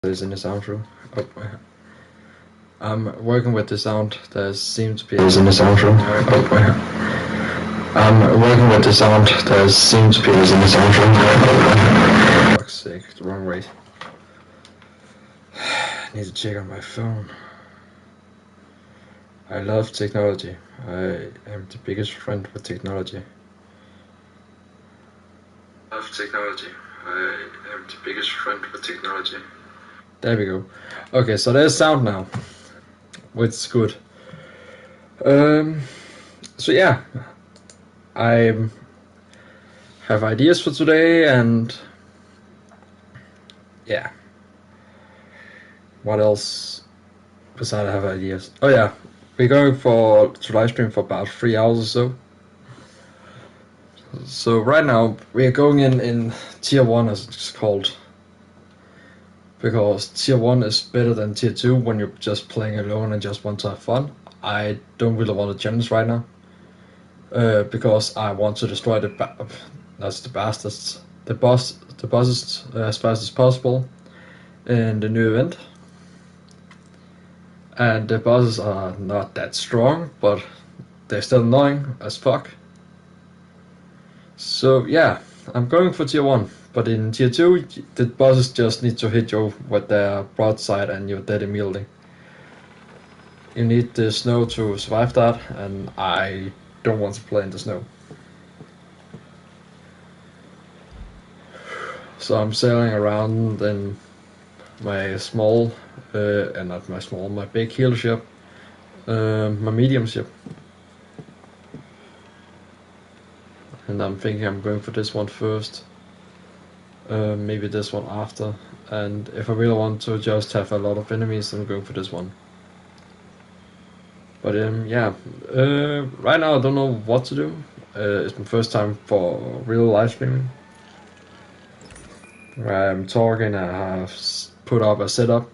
is in the sound room. Oh, I'm working with the sound. There seems to be is in the sound room. Oh, I'm working with the sound. There seems to be is in the sound room. For fuck's sake, the wrong way. I need to check on my phone. I love technology. I am the biggest friend with technology. I love technology. I am the biggest friend with technology. There we go. Okay, so there's sound now, which is good. So yeah, I have ideas for today, and yeah. What else besides I have ideas? Oh yeah, we're going to live stream for about 3 hours or so. So right now we are going in tier 1, as it's called, because tier 1 is better than tier 2 when you're just playing alone and just want to have fun. I don't really want to challenge right now, because I want to destroy the bosses as fast as possible in the new event. And the bosses are not that strong, but they're still annoying as fuck. So yeah, I'm going for tier 1, but in tier 2 the bosses just need to hit you with their broadside and you're dead immediately. You need the snow to survive that, and I don't want to play in the snow. So I'm sailing around in my small, my big heal ship, my medium ship. And I'm thinking I'm going for this one first, maybe this one after, and if I really want to just have a lot of enemies, I'm going for this one. But yeah, right now I don't know what to do. It's my first time for real live streaming. I'm talking, I have put up a setup.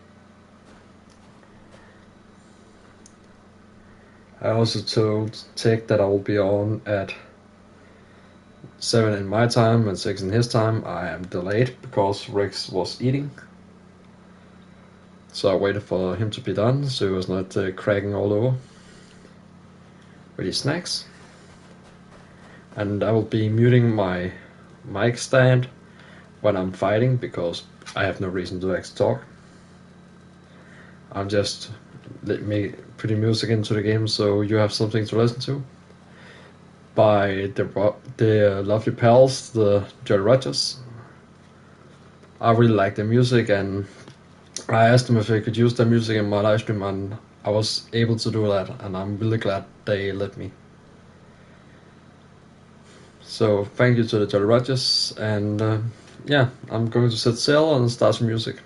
I also told Tech that I will be on at 7 in my time and 6 in his time. I am delayed because Rex was eating. So I waited for him to be done so he was not cracking all over with his snacks. And I will be muting my mic stand when I'm fighting because I have no reason to actually talk. I'm just putting music into the game so you have something to listen to. By the lovely pals, the Jolly Rogers. I really like their music, and I asked them if I could use their music in my live stream, and I was able to do that, and I'm really glad they let me. So thank you to the Jolly Rogers, and yeah, I'm going to set sail and start some music.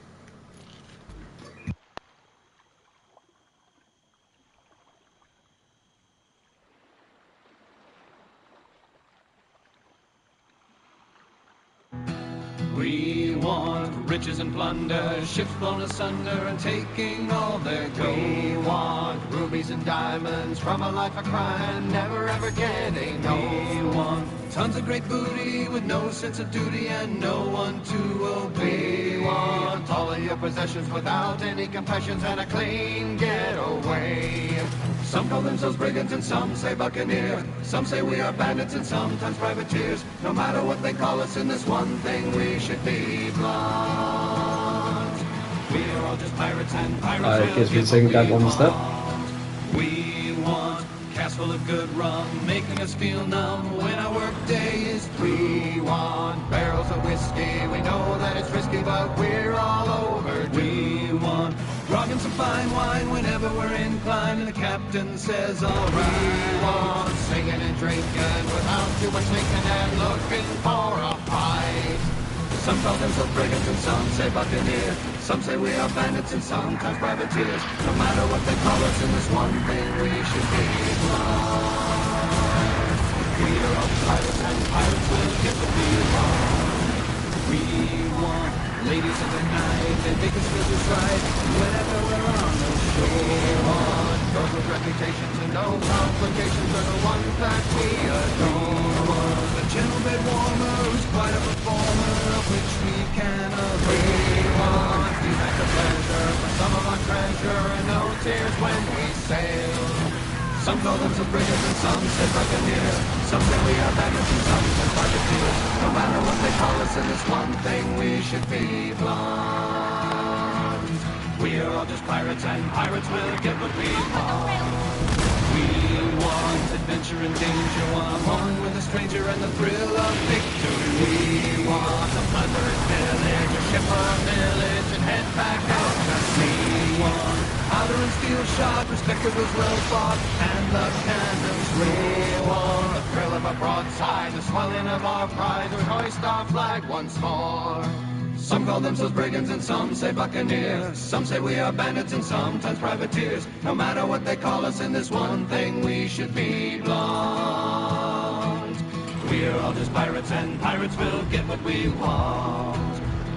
We want riches and plunder, ships blown asunder and taking all their gold. We want rubies and diamonds from a life of crime, never ever getting old. We want tons of great booty with no sense of duty and no one to obey. We want all of your possessions without any confessions and a clean getaway. Some call themselves brigands and some say buccaneer. Some say we are bandits and sometimes privateers. No matter what they call us, in this one thing we should be blunt. We are all just pirates and pirates. I guess we're taking that one step. We want cask full of good rum, making us feel numb when our work day is through. We want barrels of whiskey. We know that it's risky, but we're all overdue. We want grog and some fine wine whenever we're inclined, and the captain says alright. We want singing and drinking without too much thinking and looking for a fight. Some call themselves brigands and some say buccaneer. Some say we are bandits and sometimes privateers. No matter what they call us, in this one thing we should be blind. We are all pirates and pirates will get to be wrong. We want ladies of the night that make us feel just right whenever we're on the shore. We want girls with reputations and no complications are the ones that we adore. The gentle bed warmer who's quite a performer, of which we can agree. We want the privateers when we sail. Some call them brigands and some say buccaneers. Some say we are bandits and some say privateers. No matter what they call us, in this one thing we should be blonde. We are all just pirates, and pirates will get what we want. We want adventure and danger, one with a stranger and the thrill of victory. We want to plunder and pillage, a ship or a village, and head back out to sea. We want powder and steel shot, respectables well fought, and the cannons. We want the thrill of a broadside, the swelling of our pride, to hoist our flag once more. Some call themselves brigands and some say buccaneers. Some say we are bandits and sometimes privateers. No matter what they call us, in this one thing we should be blonde. We're all just pirates, and pirates will get what we want.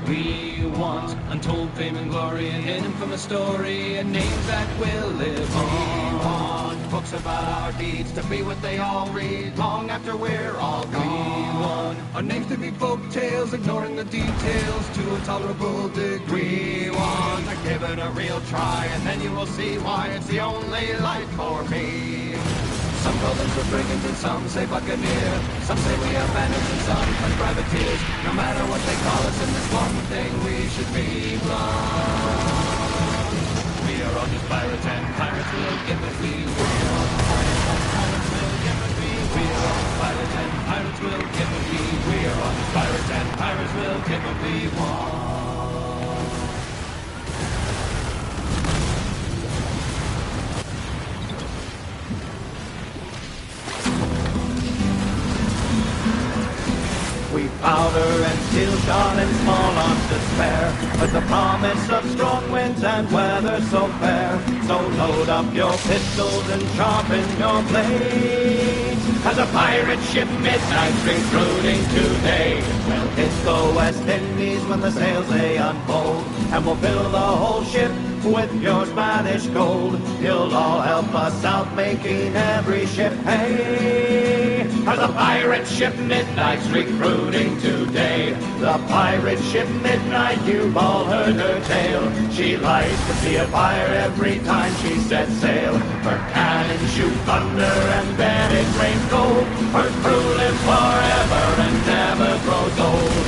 We want untold fame and glory, and an infamous story, and names that will live on. We want books about our deeds to be what they all read long after we're all gone. We want our names to be folk tales, ignoring the details to a tolerable degree. We want to give it a real try, and then you will see why it's the only life for me. Some call them brigands and some say buccaneer. Some say we are bandits and sometimes privateers. No matter what they call us, in this one thing we should be blonde. We are all just pirates, and pirates will get what we want. We are all just pirates, and pirates will get what we want. We are all just pirates, and pirates will get what we want. We powder and steel shot and small arms to spare, with the promise of strong winds and weather so fair. So load up your pistols and sharpen your blades, as a pirate ship midnight's recruiting today. We'll hit the West Indies when the sails they unfold, and we'll fill the whole ship with your Spanish gold. You'll all help us out making every ship pay, as a pirate ship midnight's recruiting today. The pirate ship Midnight, you've all heard her tale. She likes to see a fire every time she sets sail. Her cannons shoot thunder and then it rains gold. Her crew lives forever and never grows old.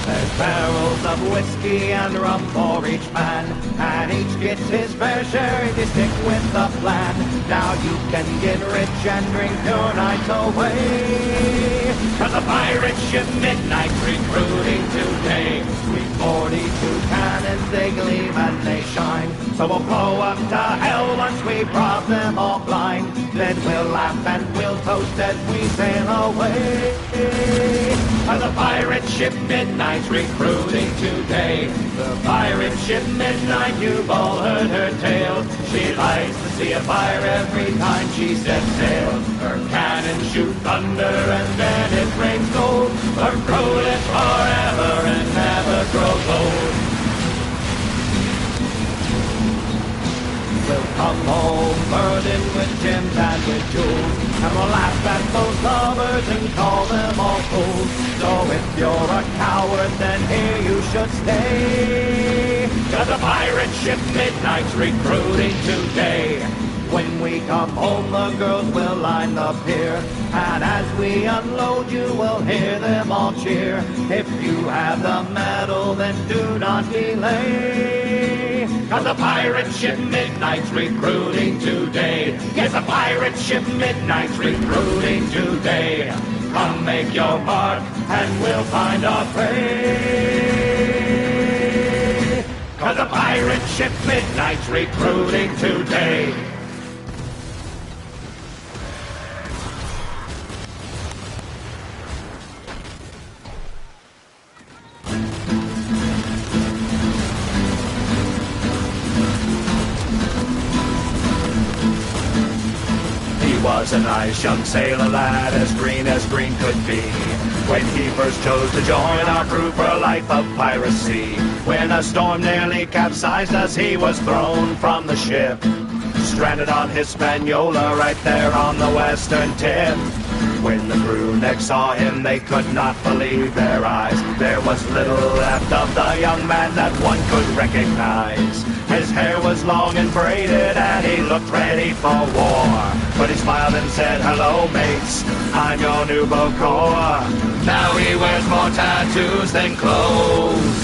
There's barrels of whiskey and rum for each man, and each gets his fair share if you stick with the plan. Now you can get rich and drink your nights away, 'cause a pirate ship Midnight's recruiting today. We've 42 cannons, they gleam and they shine, so we'll blow up to hell once we've robbed them all blind. Then we'll laugh and we'll toast as we sail away, as a pirate ship Midnight's recruiting today. The pirate ship Midnight, you've all heard her tale. She likes to see a fire every time she sets sail. Her cannons shoot thunder and then it rains gold. Her crew lives forever and never grows old. We'll come home burdened with gems and with jewels, and we'll laugh at those lovers and call them all fools. So if you're a coward, then here you should stay, 'cause a pirate ship Midnight's recruiting today. When we come home, the girls will line the pier, and as we unload you, we'll hear them all cheer. If you have the medal, then do not delay, 'cause a pirate ship Midnight's recruiting today. Yes, a pirate ship Midnight's recruiting today. Come make your mark, and we'll find our prey, 'cause a pirate ship Midnight's recruiting today. Was a nice young sailor lad, as green could be, when he first chose to join our crew for a life of piracy. When a storm nearly capsized us, he was thrown from the ship, stranded on Hispaniola right there on the western tip. When the crew next saw him, they could not believe their eyes. There was little left of the young man that one could recognize. His hair was long and braided, and he looked ready for war. But he smiled and said, "Hello, mates, I'm your new Bokor." Now he wears more tattoos than clothes,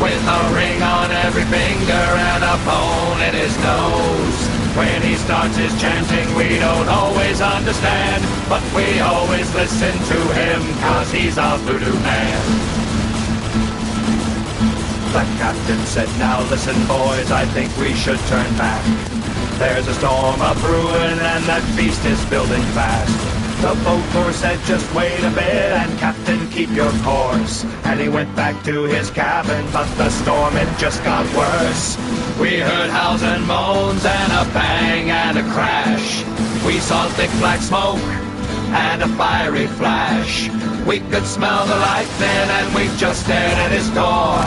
with a ring on every finger and a bone in his nose. When he starts his chanting, we don't always understand, but we always listen to him, 'cause he's a voodoo man. The captain said, "Now listen, boys, I think we should turn back. There's a storm a-brewing and that beast is building fast." The Bokor said, "Just wait a bit, and Captain, keep your course." And he went back to his cabin, but the storm, it just got worse. We heard howls and moans and a bang and a crash. We saw thick black smoke and a fiery flash. We could smell the lightning and we just stared at his door.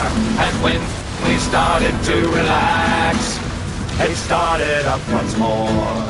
And when we started to relax, it started up once more.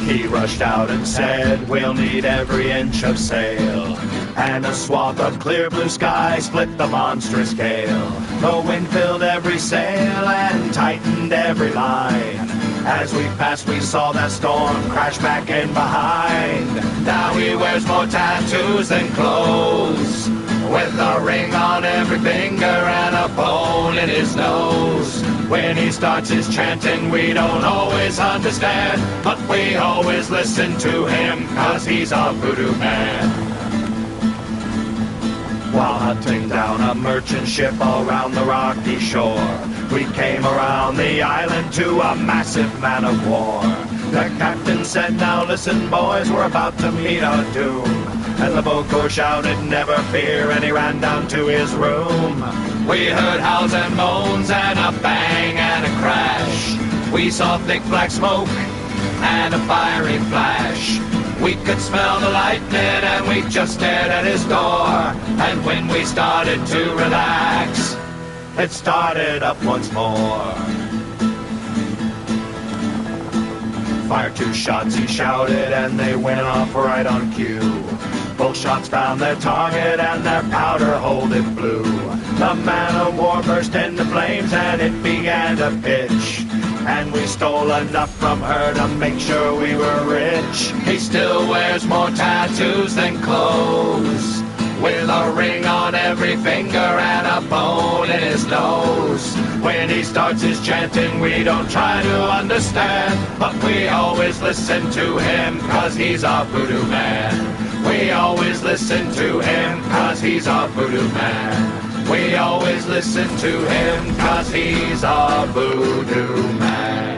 He rushed out and said, "We'll need every inch of sail." And a swath of clear blue sky split the monstrous gale. The wind filled every sail and tightened every line. As we passed, we saw that storm crash back in behind. Now he wears more tattoos than clothes, with a ring on every finger and a bone in his nose. When he starts his chanting, we don't always understand, but we always listen to him, 'cause he's a voodoo man. While hunting down a merchant ship around the rocky shore, we came around the island to a massive man of war. The captain said, "Now listen, boys, we're about to meet our doom." And the Bokor shouted, "Never fear," and he ran down to his room. We heard howls and moans and a bang and a crash. We saw thick black smoke and a fiery flash. We could smell the lightning and we just stared at his door. And when we started to relax, it started up once more. "Fire 2 shots," he shouted, and they went off right on cue. Both shots found their target and their powder hold it blew. The man of war burst into flames and it began to pitch. And we stole enough from her to make sure we were rich. He still wears more tattoos than clothes, with a ring on every finger and a bone in his nose. When he starts his chanting, we don't try to understand, but we always listen to him, 'cause he's a voodoo man. We always listen to him, 'cause he's a voodoo man. We always listen to him, 'cause he's a voodoo man.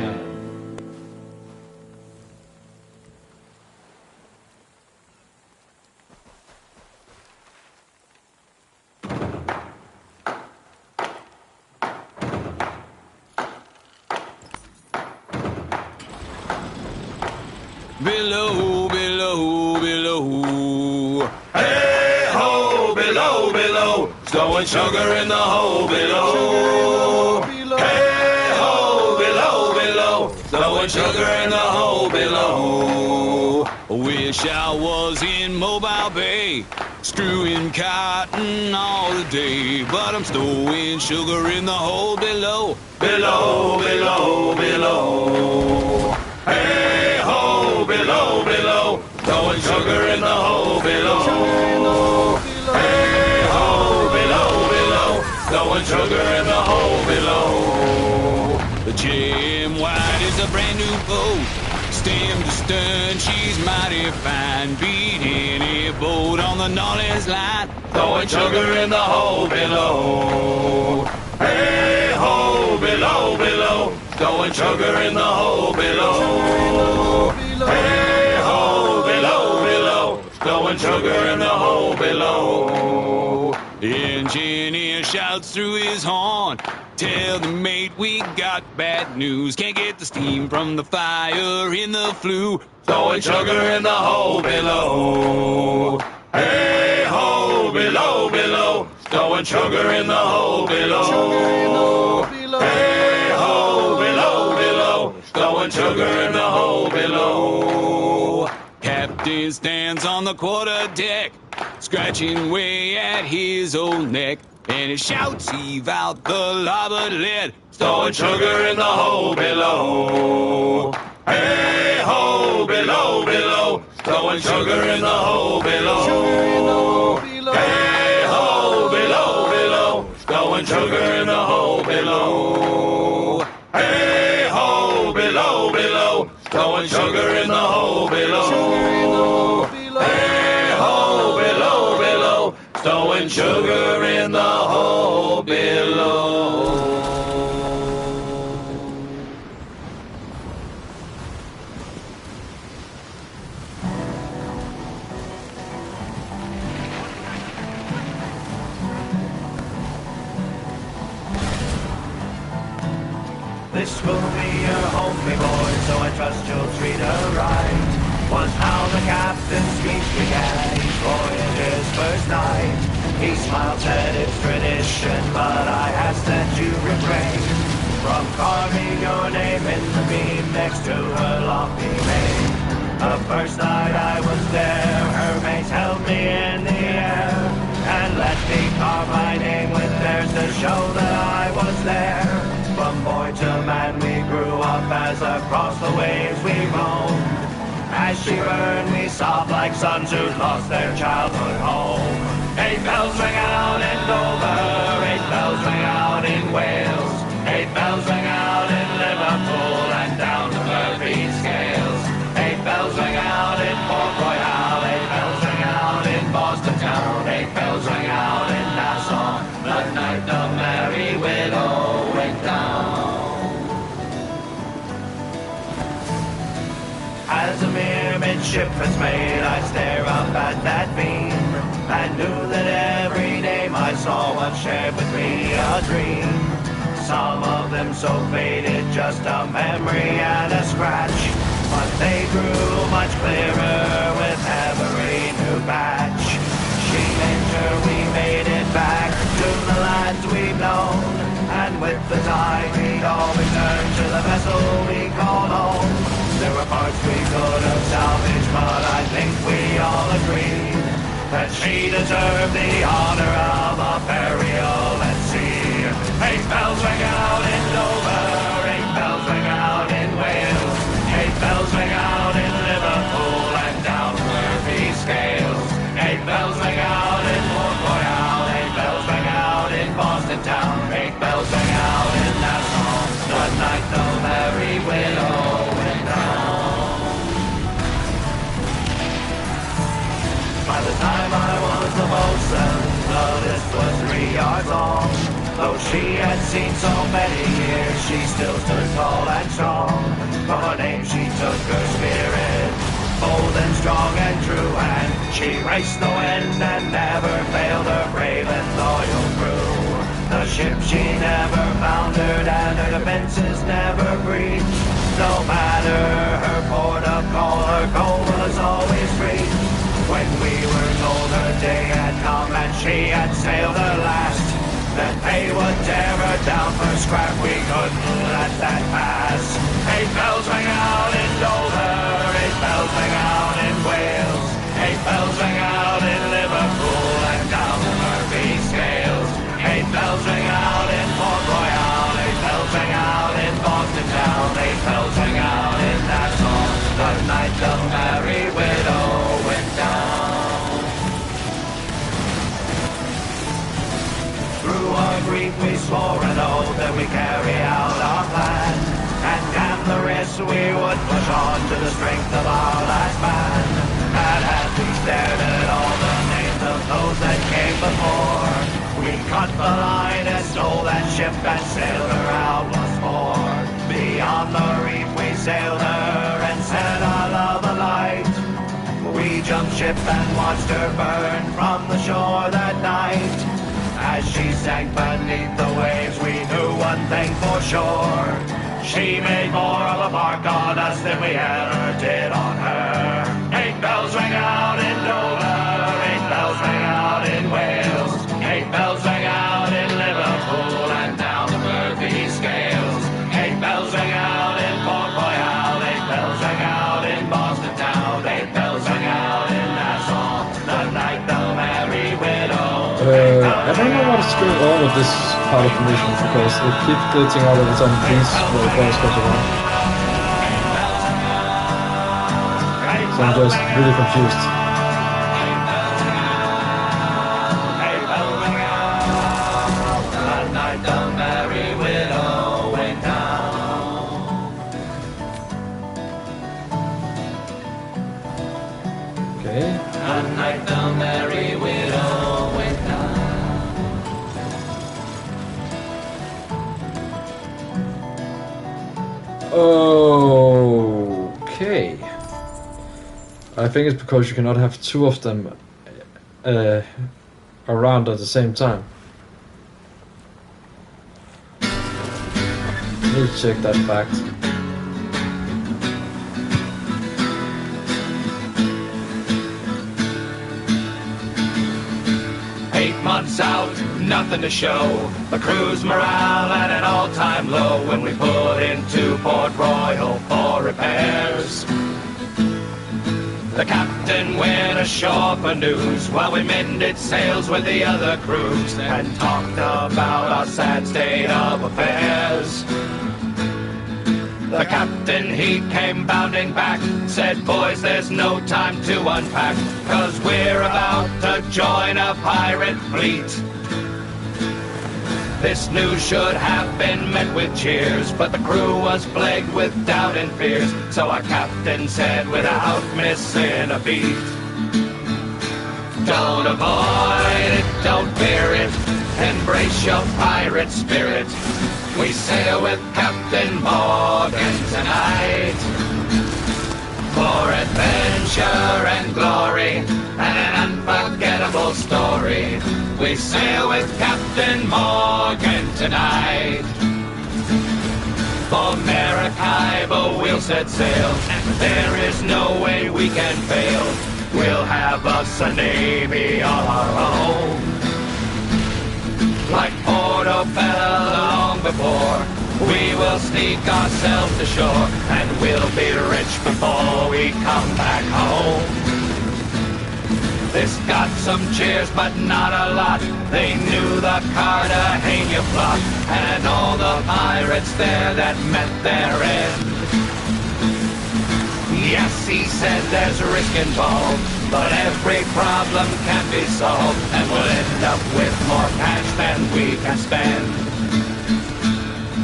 Below, below, below. Hey ho, below, below, stowing sugar in the hole below. Hey ho, below, below, stowing sugar in the hole below. Wish I was in Mobile Bay, screwing cotton all the day, but I'm stowing sugar in the hole below. Below, below, below. Hey ho, below, below, stowing sugar in the hole below. Hey ho, below, below, stowing sugar in the hole below. The Jim White is a brand new boat, stem to stern, she's mighty fine, beat any boat on the Nolly's line, Throwing sugar in the hole below. Hey ho, below, below, throwing sugar in the hole below. Hey ho, below, below, throwing sugar in the hole below. The engineer shouts through his horn, tell the mate we got bad news, can't get the steam from the fire in the flue, Throwing sugar in the hole below. Hey ho, below, below, throwing sugar in the hole below. Hey ho, below, below, throwing sugar in the hole below. captain stands on the quarter deck, scratching away at his old neck. And he shouts, heave out the larboard lead, stowing sugar in the hole below. Hey ho, below, below, stowing sugar in the hole below. Hey ho, below, below, stowing sugar in the hole below. Hey ho, below, below, stowing sugar in the hole below. Hey ho, below, below, stowing sugar in the hole below. This will be your home, me boy, so I trust you'll treat her right. Was how the captain's speech began each voyage's first night. He smiled, said it's tradition, but I ask that you refrain from carving your name in the beam next to her lofty main. The first night I was there, her mates held me in the air and let me carve my name with theirs to show that I was there. From boy to man we grew up as across the waves we roamed. As she burned we sobbed like sons who'd lost their childhood home. 8 bells ring out in Dover, 8 bells ring out in Wales, 8 bells ring out in Liverpool and down to Murphy's Scales. 8 bells ring out in Port Royal, 8 bells ring out in Boston town, 8 bells ring out in Nassau, the night the Merry Widow went down. As a mere midshipman's mate, I stare up at that beam and knew that every name I saw once shared with me a dream. Some of them so faded, just a memory and a scratch, but they grew much clearer with every new batch. She named her, we made it back to the lands we've known, and with the tide we'd all return to the vessel we called home. There were parts we could have salvaged, but I think we all agreed that she deserved the honor of a burial at sea. 8 bells ring out in Dover, 8 bells ring out in Wales, 8 bells ring out in Liverpool and down Murphy's Scales. 8 bells ring out in Port Royal, 8 bells ring out in Boston town, 8 bells ring out in Nassau, the night the Merry Widow went down. By the time I was the bosun, the list was 3 yards long. Though she had seen so many years, she still stood tall and strong. From her name she took her spirit, bold and strong and true, and she raced the wind and never failed her brave and loyal crew. The ship she never foundered and her defenses never breached. No matter her port of call, her goal was always reached. When we were told her day had come and she had sailed her last, that they would tear her down for scrap, we couldn't let that pass. 8 bells ring out in Dover, 8 bells ring out in Wales, 8 bells ring out in Liverpool and down to Murphy's Scales. 8 bells ring out in Port Royal, 8 bells ring out in Boston town, 8 bells ring out in Nassau, the night the Merry Widow went down. Through our grief we swore an oath that we carry out our plan, and damn the risk we would push on to the strength of our last man. And as we stared at all the names of those that came before, we cut the line and stole that ship and sailed her out once more. Beyond the reef we sailed her and set our love alight. We jumped ship and watched her burn from the shore that night. As she sank beneath the waves, we knew one thing for sure: she made more of a mark on us than we ever did on her. 8 bells ring out in Dover, 8 bells ring out in Wales, 8 bells ring out in Liverpool and down to Murphy's Scales. 8 bells ring out in Port Royal, 8 bells ring out in Boston town, 8 bells ring out I don't know what is going on with this part of the mission because it keeps glitching out every time these little boys goes around. So I'm just really confused. Okay. That night the merry widow went down. Okay. I think it's because you cannot have two of them around at the same time. Need to check that fact. 8 months out, nothing to show. The crew's morale at an all-time low when we put into Port Royal for repairs. The captain went ashore for news while we mended sails with the other crews and talked about our sad state of affairs. The captain, he came bounding back, said, boys, there's no time to unpack, 'cause we're about to join a pirate fleet. This news should have been met with cheers, but the crew was plagued with doubt and fears, so our captain said without missing a beat, don't avoid it, don't fear it, embrace your pirate spirit. We sail with Captain Morgan tonight for adventure and glory and an unforgettable story. We sail with Captain Morgan tonight. For Maracaibo we'll set sail, and there is no way we can fail. We'll have us a navy of our own, like Portobello long before. We will sneak ourselves to shore, and we'll be rich before we come back home. This got some cheers, but not a lot. They knew the Cartagena plot, and all the pirates there that met their end. Yes, he said there's risk involved, but every problem can be solved, and we'll end up with more cash than we can spend.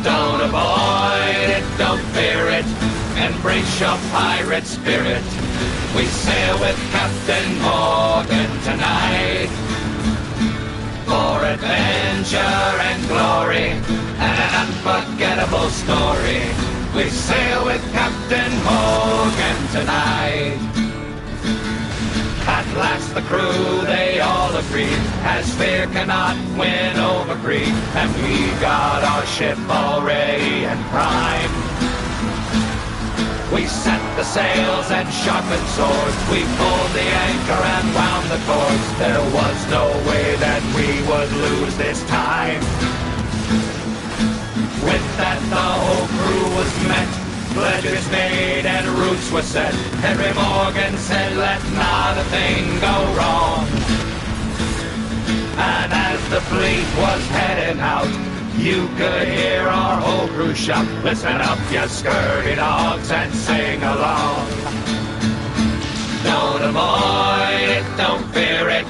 Don't avoid it, don't fear it, embrace your pirate spirit. We sail with Captain Morgan tonight for adventure and glory and an unforgettable story. We sail with Captain Morgan tonight. At last the crew, they all agreed, as fear cannot win over greed, and we got our ship all ready and primed. We set the sails and sharpened swords, we pulled the anchor and wound the cords. There was no way that we would lose this time. With that the whole crew was met, pledges made and routes were set. Henry Morgan said, let not a thing go wrong. And as the fleet was heading out, you could hear our whole crew shout, listen up, you scurvy dogs, and sing along. Don't avoid it, don't fear it,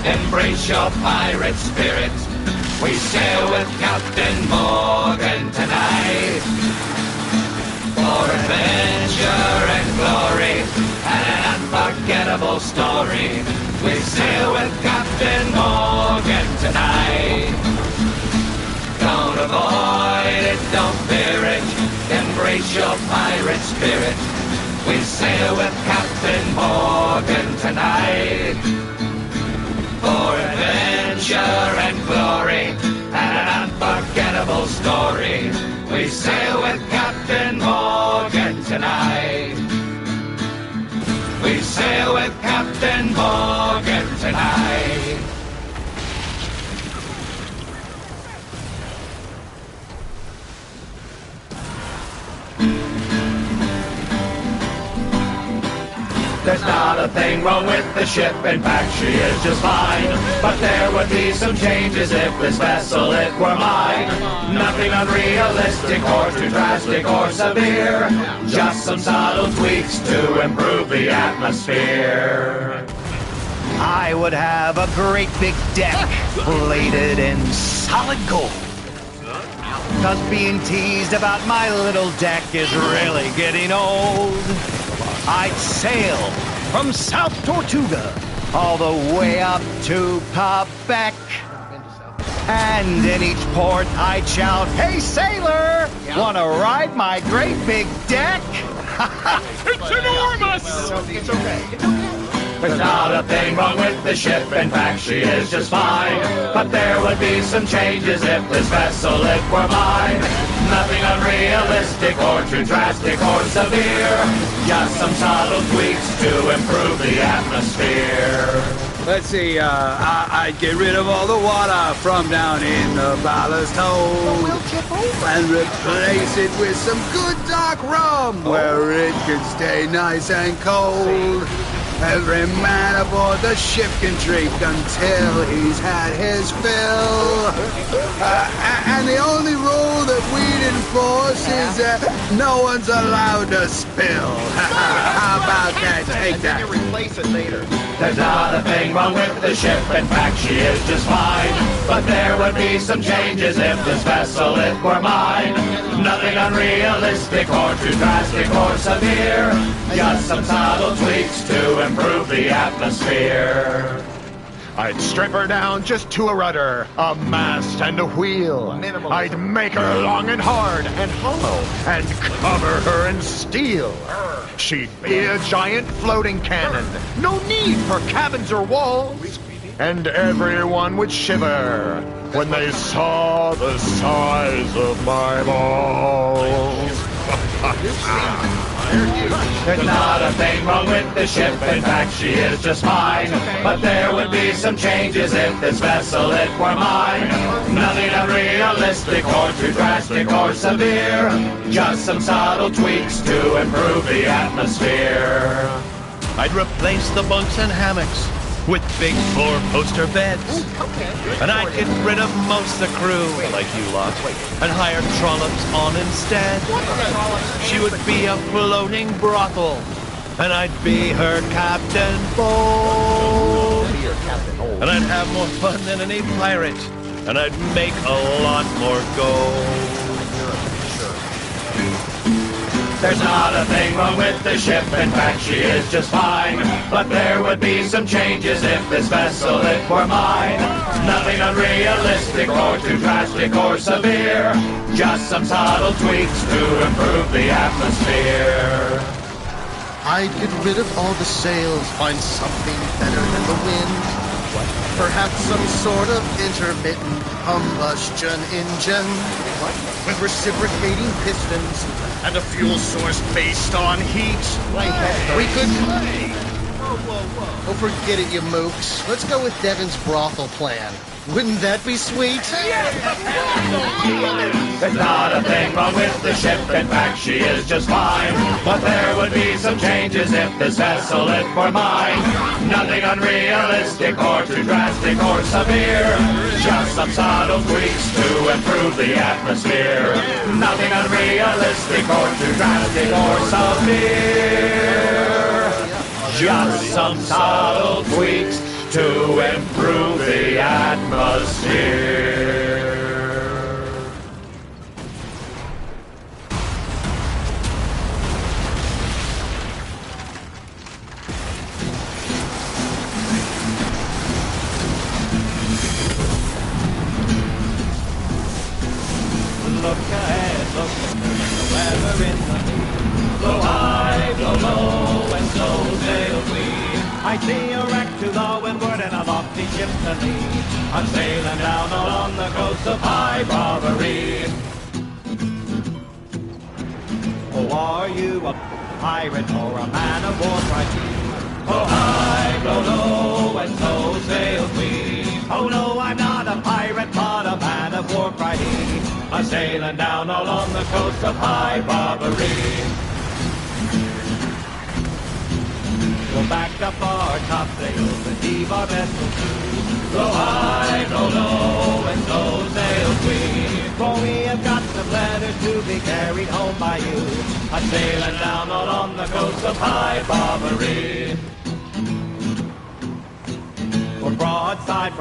embrace your pirate spirit. We sail with Captain Morgan tonight for adventure and glory and an unforgettable story. We sail with Captain Morgan tonight. Don't avoid it, don't fear it, embrace your pirate spirit. We sail with Captain Morgan tonight for adventure and glory and an unforgettable story. We sail with Captain Morgan tonight. We sail with Captain Morgan tonight. There's not not a thing wrong with the ship, in fact she is just fine. But there would be some changes if this vessel it were mine. Nothing unrealistic or too drastic or severe, just some subtle tweaks to improve the atmosphere. I would have a great big deck plated in solid gold. Cause being teased about my little deck is really getting old. I'd sail from South Tortuga all the way up to Quebec. And in each port I'd shout, "Hey sailor, wanna ride my great big deck?" It's enormous! It's okay. There's not a thing wrong with the ship, in fact she is just fine. But there would be some changes if this vessel it were mine. Nothing unrealistic or too drastic or severe, just some subtle tweaks to improve the atmosphere. Let's see, I'd get rid of all the water from down in the ballast hold and replace it with some good dark rum where it can stay nice and cold. Every man aboard the ship can drink until he's had his fill. And the only rule that we'd enforce is that no one's allowed to spill. How about that? Take that. Replace it later. There's not a thing wrong with the ship, in fact she is just fine. But there would be some changes if this vessel it were mine. Nothing unrealistic or too drastic or severe, just some subtle tweaks to improve the atmosphere. I'd strip her down just to a rudder, a mast and a wheel. I'd make her long and hard and hollow and cover her in steel. She'd be a giant floating cannon, no need for cabins or walls. And everyone would shiver when they saw the size of my balls. There's not a thing wrong with the ship, in fact she is just fine. But there would be some changes if this vessel it were mine. Nothing unrealistic or too drastic or severe, just some subtle tweaks to improve the atmosphere. I'd replace the bunks and hammocks with big four-poster beds. And I'd get rid of most the crew, like you lot, and hire trollops on instead. She would be a floating brothel, and I'd be her Captain Bold. And I'd have more fun than any pirate, and I'd make a lot more gold. There's not a thing wrong with the ship, in fact she is just fine. But there would be some changes if this vessel it were mine. Nothing unrealistic or too drastic or severe, just some subtle tweaks to improve the atmosphere. I'd get rid of all the sails, find something better than the wind. Perhaps some sort of intermittent combustion engine with reciprocating pistons and a fuel source based on heat. We could... Oh, forget it, you mooks. Let's go with Devin's brothel plan. Wouldn't that be sweet? There's not a thing wrong with the ship, in fact she is just fine. But there would be some changes if this vessel it were mine. Nothing unrealistic or too drastic or severe, just some subtle tweaks to improve the atmosphere. Nothing unrealistic or too drastic or severe, just some subtle tweaks to improve the atmosphere. Look ahead, look weather in the heat. Blow high, blow low, and so sail we. I see a wreck to the windward and a lofty ship to lead. I'm sailing down along the coast of High Barbary. Oh, are you a pirate or a man of war, cried he? Oh, high, blow low, and so sail we. Oh, no, I'm not a pirate, but a man of war, cried he. I'm sailing down along the coast of High Barbary. back up our top sails and heave our vessel to. Blow high, blow low, and so sails we. For we have got some letters to be carried home by you. A sailing down along the coast of High Barbary. For broadside,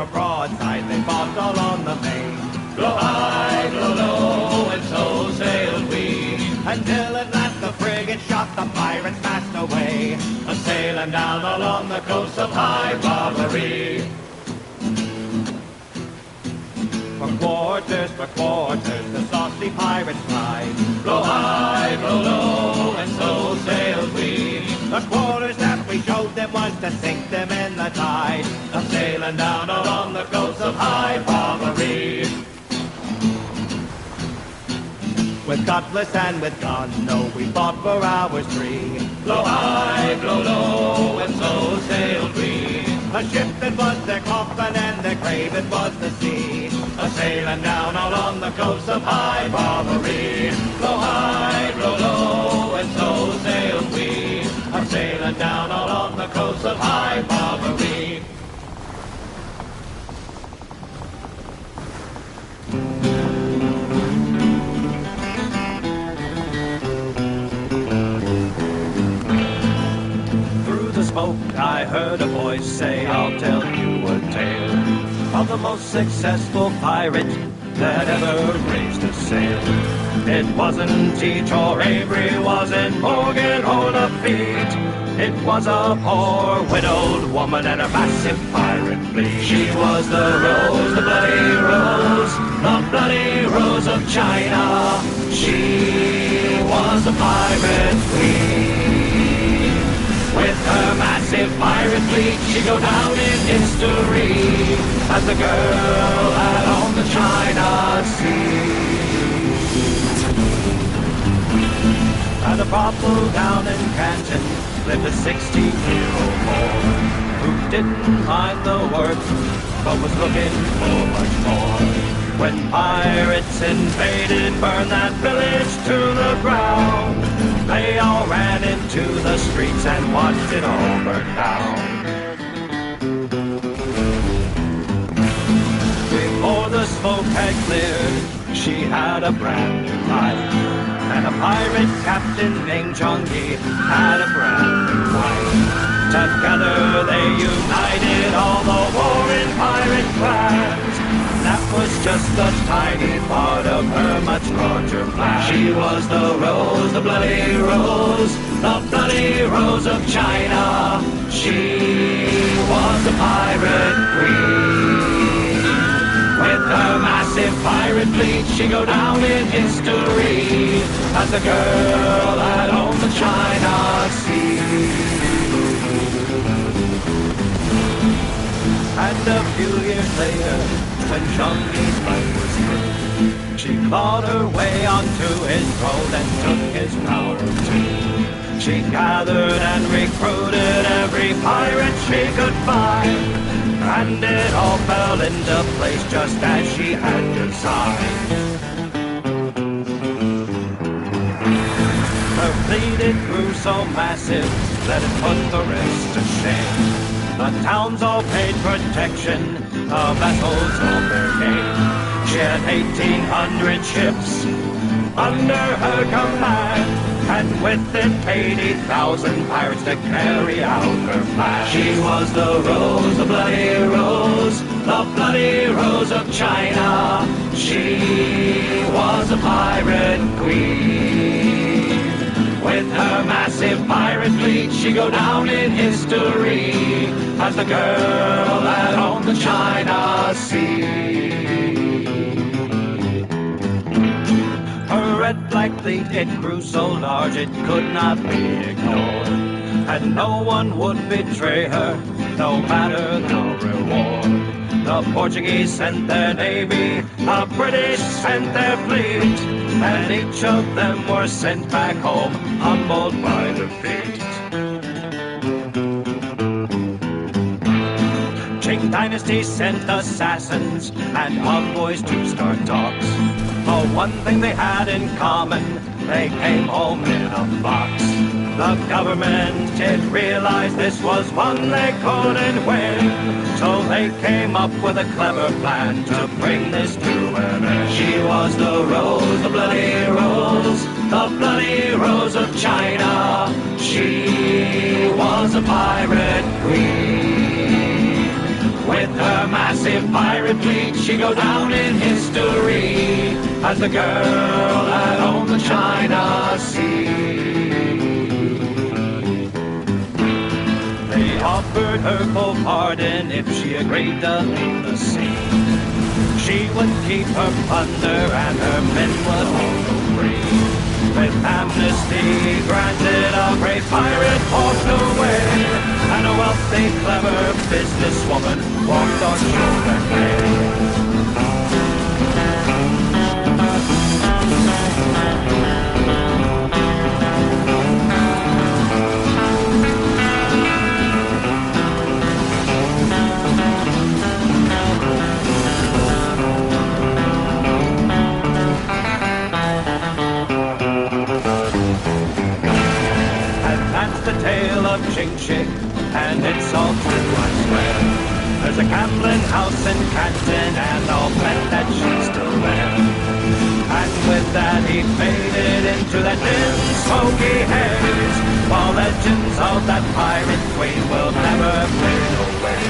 they fought all on the main. Blow high, blow low, and so sailed we. Until at last the frigate shot the pirates fast away. A sailing down along the coast of High Barbary. For quarters, the saucy pirates cried. Blow high, blow low, and so sailed we. The quarters that we showed them was to sink them in the tide. A sailing down along the coast of High Barbary. With cutlass and with gun, no, we fought for hours 3. Blow high, blow low, and so sailed we. A ship that was their coffin and their grave it was the sea. A sailing down along the coast of High Barbary. Blow high, blow low, and so sailed we. A sailing down along the coast of High Barbary. I heard a voice say, I'll tell you a tale of the most successful pirate that ever raised a sail. It wasn't Teach or Avery, wasn't Morgan or Lafitte. It was a poor widowed woman and a massive pirate fleet. She was the Rose, the bloody Rose, the bloody Rose of China. She was a pirate queen. With her massive pirate fleet, she'd go down in history as the girl that owned the China Sea. At a brothel down in Canton lived a 60-year-old boy who didn't mind the work, but was looking for much more. When pirates invaded, burned that village to the ground, they all ran into the streets and watched it all burn down. Before the smoke had cleared, she had a brand new life, and a pirate captain named Chong-Yi had a brand new wife. Together they united all the warring pirate clans. That was just a tiny part of her much larger plan. She was the Rose, the bloody Rose, the bloody Rose of China. She was the pirate queen. With her massive pirate fleet, she'd go down in history as the girl that owned the China Sea. And a few years later, when Chong-Yi's life was through, she clawed her way onto his throne and took his power too. She gathered and recruited every pirate she could find, and it all fell into place just as she had designed. Her fleet, it grew so massive that it put the rest to shame. The towns all paid protection, the vessels all fair game. She had 1,800 ships under her command, and with it 80,000 pirates to carry out her plan. She was the Rose, the bloody Rose, the bloody Rose of China. She was a pirate queen. With her massive pirate fleet, she'd go down in history as the girl that owned the China Sea. Her red flag fleet, it grew so large it could not be ignored, and no one would betray her, no matter the reward. The Portuguese sent their navy, the British sent their fleet, and each of them were sent back home, humbled by defeat. Qing Dynasty sent assassins and envoys to start talks. For one thing they had in common, they came home in a box. The government did realize this was one they couldn't win, so they came up with a clever plan to bring this to an end. She was the rose, the bloody rose of China. She was a pirate queen. With her massive pirate fleet, she goes down in history as the girl that owned the China Sea. They offered her full pardon if she agreed to leave the sea. She would keep her plunder and her men would all go free. With amnesty granted, a brave pirate walked away, and a wealthy, clever businesswoman walked on shore that day. The tale of Ching Chick, and it's all true, I swear. There's a gambling house in Canton, and I'll bet that she's still there. And with that he faded into that dim, smoky haze, while legends of that pirate queen will never fade away.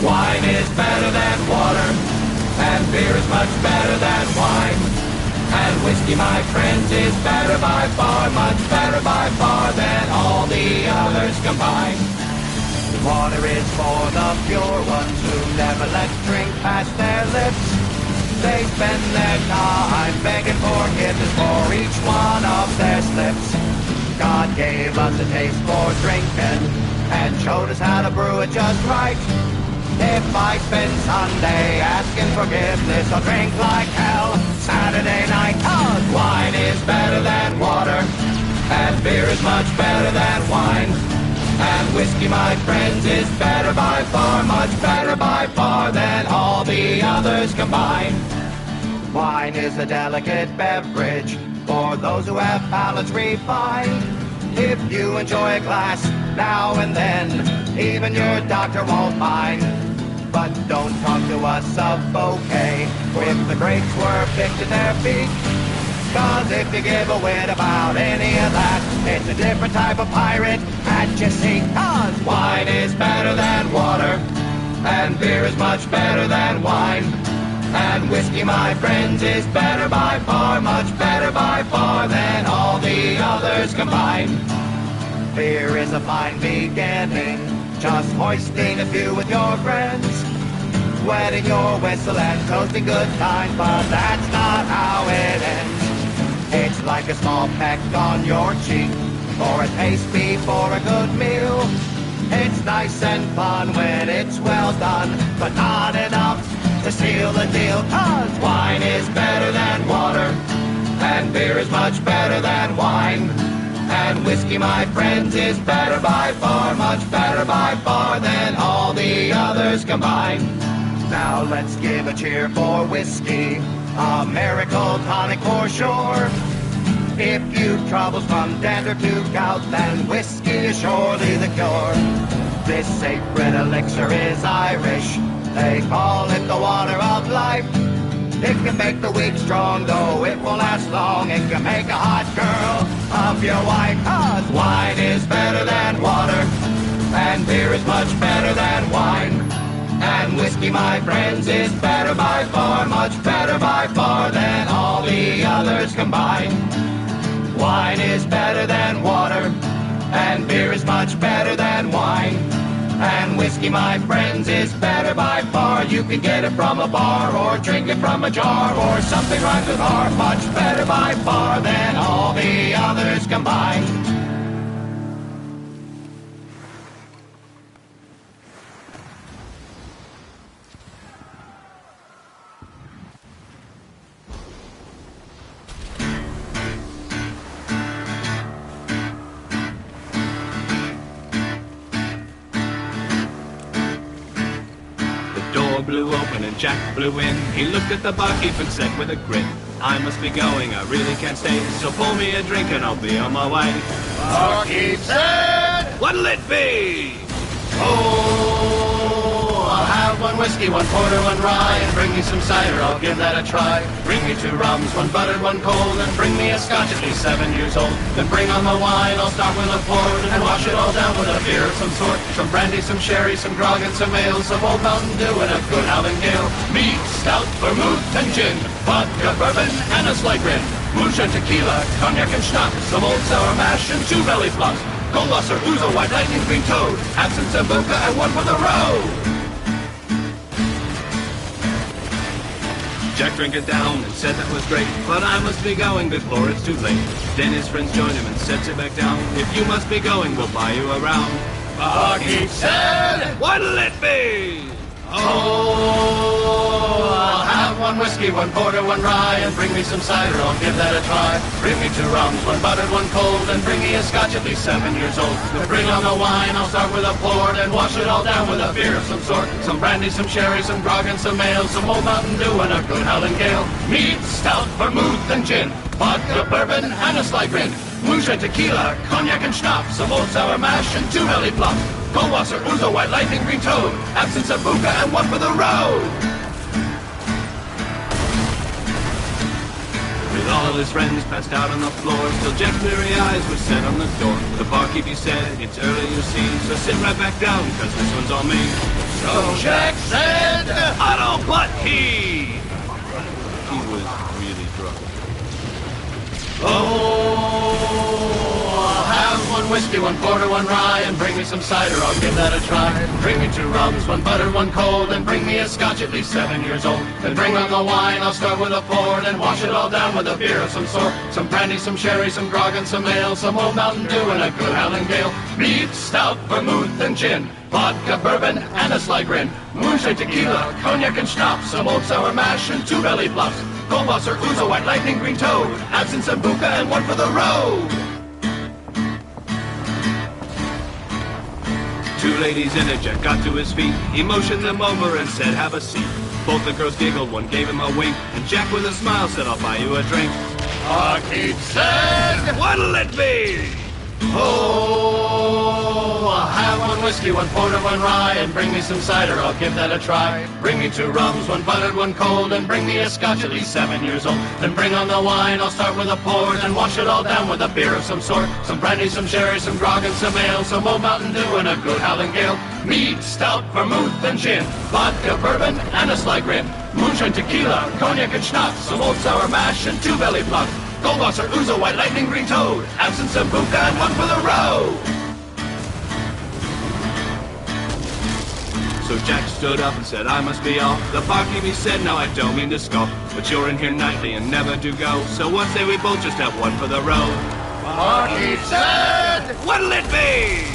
Wine is better than water, and beer is much better than wine. And whiskey, my friends, is better by far, much better by far than all the others combined. Water is for the pure ones who never let drink past their lips. They spend their time begging forgiveness for each one of their slips. God gave us a taste for drinking and showed us how to brew it just right. If I spend Sunday asking forgiveness, I'll drink like hell Saturday night. 'Cause wine is better than water, and beer is much better than wine. And whiskey, my friends, is better by far, much better by far than all the others combined. Wine is a delicate beverage for those who have palates refined. If you enjoy a glass now and then, even your doctor won't mind. But don't talk to us of bouquet if the grapes were picked in their feet. 'Cause if you give a wit about any of that, it's a different type of pirate that you see. 'Cause wine is better than water, and beer is much better than wine. And whiskey, my friends, is better by far, much better by far than all the others combined. Beer is a fine beginning, just hoisting a few with your friends, wetting your whistle and toasting good times, but that's not how it ends. It's like a small peck on your cheek, or a taste before a good meal. It's nice and fun when it's well done, but not enough to seal the deal. 'Cause wine is better than water, and beer is much better than wine. And whiskey, my friends, is better by far, much better by far than all the others combined. Now let's give a cheer for whiskey, a miracle tonic for sure. If you've troubles from dander to gout, then whiskey is surely the cure. This sacred elixir is Irish, they call it the water of life. It can make the weak strong, though it won't last long. It can make a hot girl of your wife. 'Cause wine is better than water, and beer is much better than wine. And whiskey, my friends, is better by far, much better by far than all the others combined. Wine is better than water, and beer is much better than wine. And whiskey, my friends, is better by far. You can get it from a bar or drink it from a jar or something rhymes with R. Much better by far than all the others combined. door blew open and Jack blew in. He looked at the barkeep and said with a grin, I must be going, I really can't stay, so pour me a drink and I'll be on my way. Barkeep said, What'll it be? oh, I'll have one whiskey, one porter, one rye, and bring me some cider, I'll give that a try. Bring me 2 rums, one buttered, one cold, and bring me a scotch at least 7 years old. Then bring on the wine, I'll start with a port, and wash it all down with a beer of some sort. Some brandy, some sherry, some grog, and some ale, some old Mountain Dew, and a good Howling Gale. Mead, stout, vermouth, and gin, vodka, bourbon, and a slight grin. Moonshine, tequila, cognac, and schnapps, some old sour mash, and 2 belly flops. Goldwasser, ouzo, white lightning, green toad, absinthe, sambuca, and one for the road. Jack drank it down and said that was great, but I must be going before it's too late. Then his friends joined him and said, sit back down. If you must be going, we'll buy you around. Barkeep said, What'll it be? oh, I'll have one whiskey, one porter, one rye, and bring me some cider, I'll give that a try. Bring me 2 rums, one buttered, one cold, and bring me a scotch at least 7 years old. Then bring on the wine, I'll start with a port, and wash it all down with a beer of some sort. Some brandy, some sherry, some grog, and some ale, some old Mountain Dew, and a good Howling Gale. Mead, stout, vermouth, and gin, vodka, bourbon, and a slight grin. Moonshine, tequila, cognac, and schnapps, some old sour mash, and 2 belly flops. Goldwasser, ouzo, white lightning, green toad, absinthe, sambuca, and one for the road. With all his friends passed out on the floor, still Jack's bleary eyes were set on the door. The barkeep, he said, it's early you see, so sit right back down, cause this one's on me. So Jack said, I don't, but he was really drunk. oh, I'll have one whiskey, one porter, one rye, and bring me some cider, I'll give that a try. Bring me 2 rums, one buttered, one cold, and bring me a scotch at least 7 years old. Then bring on the wine, I'll start with a port, and wash it all down with a beer of some sort. Some brandy, some sherry, some grog, and some ale, some old Mountain Dew, and a good Howling Gale. Mead, stout, vermouth, and gin, vodka, bourbon, and a sly grin. Moonshine, tequila, cognac, and schnapps, some old sour mash, and 2 belly flops. Goldwasser, ouzo, white lightning, green toad, absinthe, sambuca, and one for the road. 2 ladies and a Jack got to his feet. He motioned them over and said, have a seat. Both the girls giggled, one gave him a wink, and Jack with a smile said, I'll buy you a drink. Barkeep said, What'll it be? oh, I'll have one whiskey, one porter, one rye, and bring me some cider, I'll give that a try. Bring me 2 rums, one buttered, one cold, and bring me a scotch at least 7 years old. Then bring on the wine, I'll start with a port, and wash it all down with a beer of some sort. Some brandy, some sherry, some grog, and some ale, some old Mountain Dew, and a good Howling Gale. Mead, stout, vermouth, and gin, vodka, bourbon, and a sly grin. Moonshine, tequila, cognac, and schnapps, some old sour mash, and 2 belly flops. Goldwasser, ouzo, white lightning, green toad, absinthe, sambuca, and one for the road. So Jack stood up and said, I must be off. The barkeep, he said, no, I don't mean to scoff, but you're in here nightly and never do go. So what say we both just have one for the road? Barkeep said, What'll it be?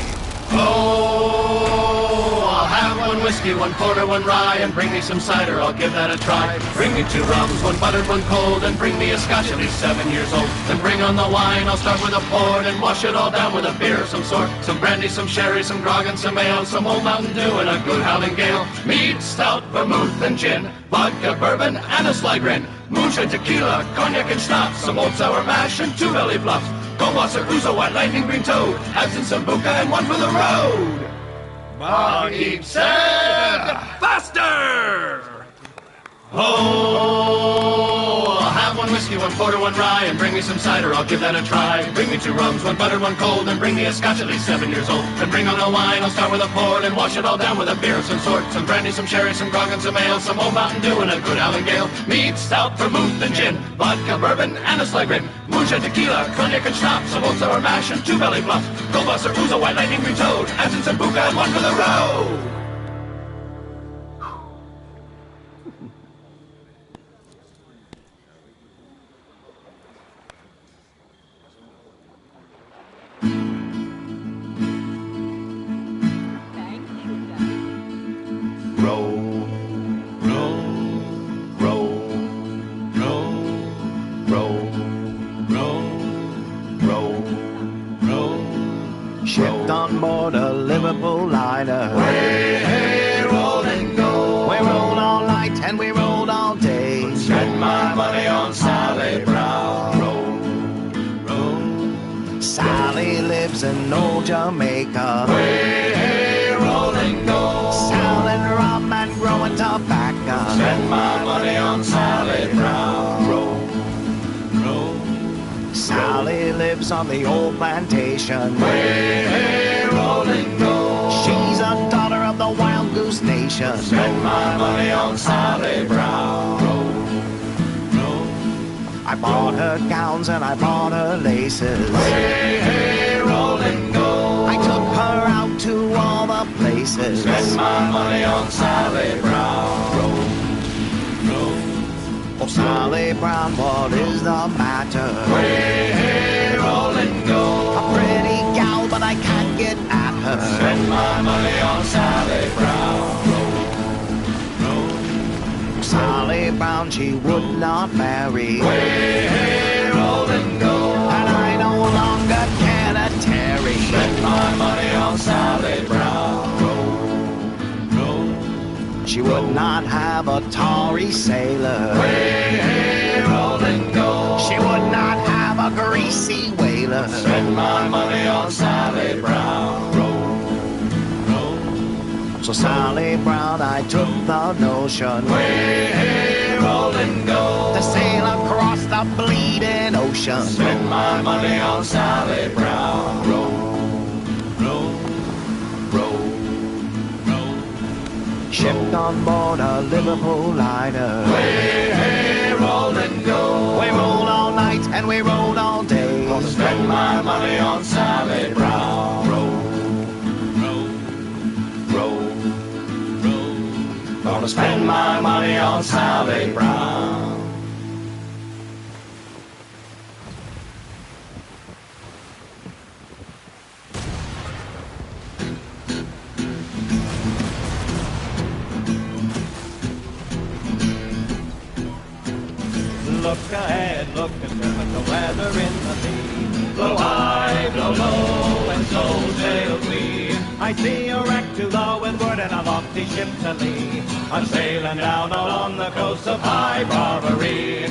oh, I'll have one whiskey, one porter, one rye, and bring me some cider, I'll give that a try. Bring me 2 rums, one buttered, one cold, and bring me a scotch at least 7 years old. Then bring on the wine, I'll start with a port, and wash it all down with a beer of some sort. Some brandy, some sherry, some grog, and some ale, some old Mountain Dew, and a good Howling Gale. Mead, stout, vermouth, and gin, vodka, bourbon, and a sly grin. Moonshine, tequila, cognac, and schnapps, some old sour mash, and 2 belly flops. Goldwasser, ouzo, white lightning, green toad, absinthe, sambuca, and one for the road. Barkeep said, Faster! oh, I'll have one whiskey, one porter, one rye, and bring me some cider, I'll give that a try. Bring me 2 rums, one buttered, one cold, and bring me a scotch at least 7 years old. Then bring on the wine, I'll start with a port, and wash it all down with a beer of some sort. Some brandy, some sherry, some grog, and some ale, some old Mountain Dew, and a good Howling Gale. Mead, stout, vermouth, and gin, vodka, bourbon, and a sly grin. Moonshine, tequila, cognac, and schnapps, some old sour mash, and 2 belly flops. Goldwasser, ouzo, white lightning, green toad, absinthe, sambuca, and one for the road. Shipped on board a Liverpool liner. Way, hey, roll and go. We're rolling night and we rolled all day. Spend my money on Sally Brown. Sally lives in old Jamaica. Hey, rolling gold. Selling rum and growing tobacco. Spend my money on Sally Brown. Sally lives on the old plantation. Hey, rolling gold. She's a daughter of the Wild Goose Nation. Spend my money on Sally Brown. I bought her gowns and I bought her laces. Hey, rolling gold. I took her out to all the places. Spend my money on Sally Brown. Oh, Sally Brown, what is the matter? Hey, rolling gold. A pretty gal, but I can't get at her. Spend my money on Sally Brown. Sally Brown, she would not marry. Hey, rolling gold. And I no longer can tarry. Spend my money on Sally Brown. She would not have a tarry sailor. Hey, rolling gold. She would not have a greasy whaler. Spend my money on Sally Brown. So Sally Brown, I took the notion Hey, rolling gold. to sail across the bleeding ocean. Spend my money on Sally Brown. Shipped on board a Liverpool liner. Hey, rolling gold. We rolled all night and we rolled all day. Spend my money on Sally Brown. Gonna spend my money on Sally Brown. Look ahead, look and turn with the weather in the lee. Blow high, blow low, and so sail we. I see a wreck to the windward and a lofty ship to lee. I'm sailing down along the coast of High Barbary.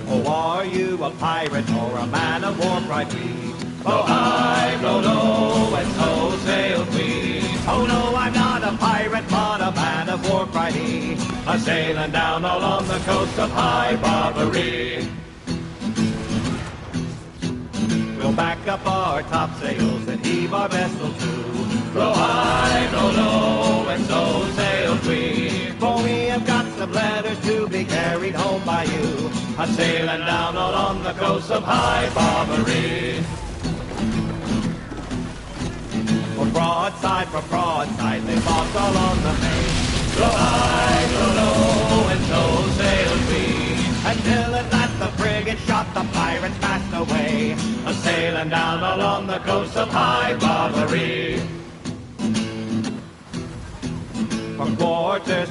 Oh, are you a pirate or a man of war, cried we? Blow high, blow low, and so sail we. Oh no, I'm not a pirate, but a man of war, cried he. I'm sailing down along the coast of High Barbary. We'll back up our topsails and heave our vessel to. Blow high, blow low, and so sail we. For we have got some letters to be carried home by you. I'm sailing down along the coast of High Barbary. For broadside, they fought all on the main. Blow high, blow low, and so sail we. Until at last the frigate shot the pirates fast away. I'm sailing down along the coast of High Barbary. For quarters,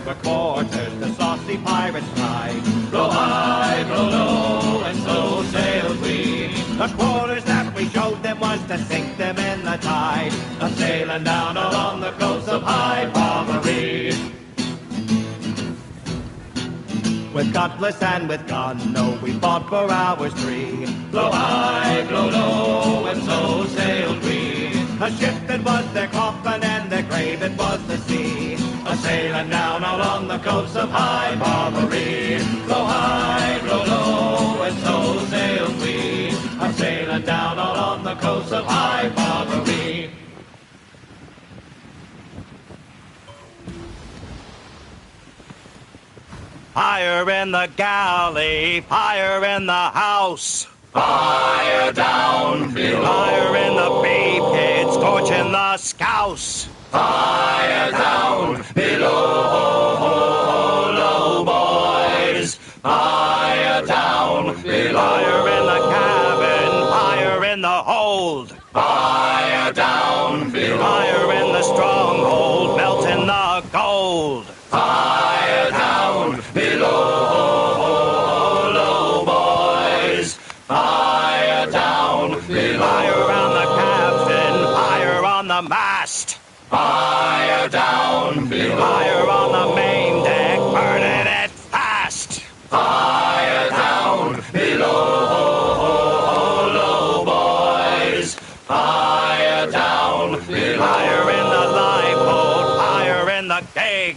the saucy pirates cried. Blow high, blow low, and so sail we. The quarters that we showed them was to sink them in the tide. I'm sailing down along the coast of High Barbary. With cutlass and with gun, no, we fought for hours 3. Blow high, blow low, and so sailed we. A ship that was their coffin and their grave it was the sea. A sailing down along the coast of High Barbary. Blow high, blow low, and so sailed we. A sailing down along the coast of High Barbary. Fire in the galley, fire in the house. Fire down below. Fire in the beef pit, scorching the scouse. Fire down below, low boys. Fire down below. Fire in the cabin, fire in the hold. Fire down below. Fire in the stronghold, melting the gold. Fire down below, low boys. Fire down below. Fire on the capstan, fire on the mast. Fire down below. Fire on the main deck, burning it fast. Fire down below, low boys. Fire down below. Fire in the lifeboat, fire in the keg.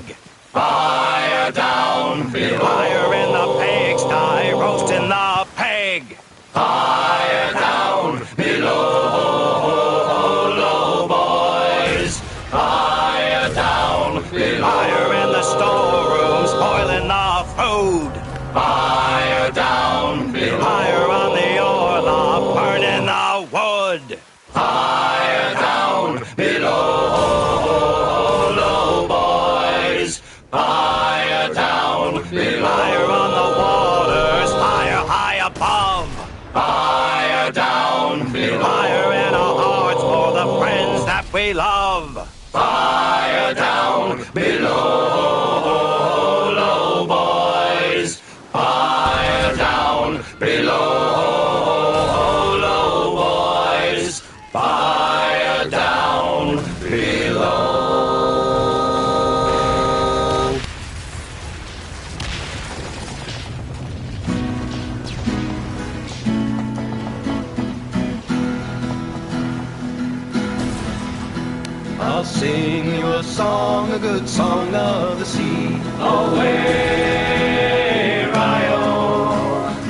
Fire down below. Fire in the pigsty, roasting the pig. Fire down below, low boys. Fire down below. Fire in the storeroom, spoiling the food. Fire down below. Fire on the orlop, burning the wood. Fire down below, low boys. Fire down below. Fire on the waters, fire high above. Fire down below. Fire in our hearts for the friends that we love. Fire down below, low boys. Fire down below, low boys. Fire down below. I'll sing you a song, a good song of the sea. Away, Rio.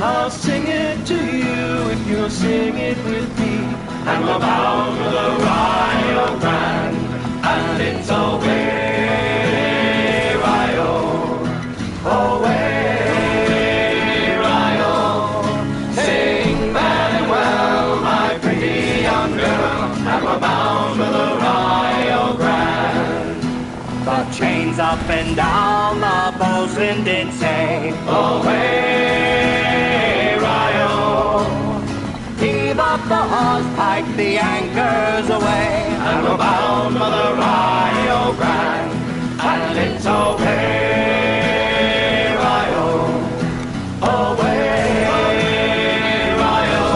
I'll sing it to you if you'll sing it with me. And we're bound for the Rio Grande, and it's away, Rio. Away, Rio. Sing very well, my pretty young girl, and we're bound for the Rio Grande. The chains up and down, the bosun did say, Away, Rio. heave up the hawse pipe, the anchors away. And we're bound for the Rio Grande, and it's away, Rio. Away, Rio.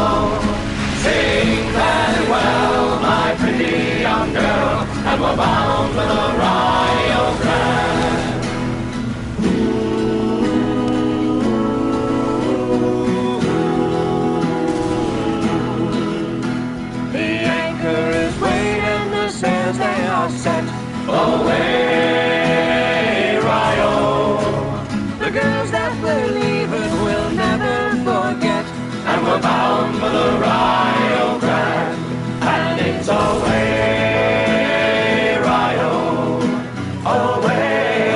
Sing very well, my pretty young girl, and we're bound for the Rio Grande. The anchor is weighed and the sails they are set. Away, Rio. The girls that we're leaving will never forget. And we're bound for the Rio Grande, and it's away, Rio. Away,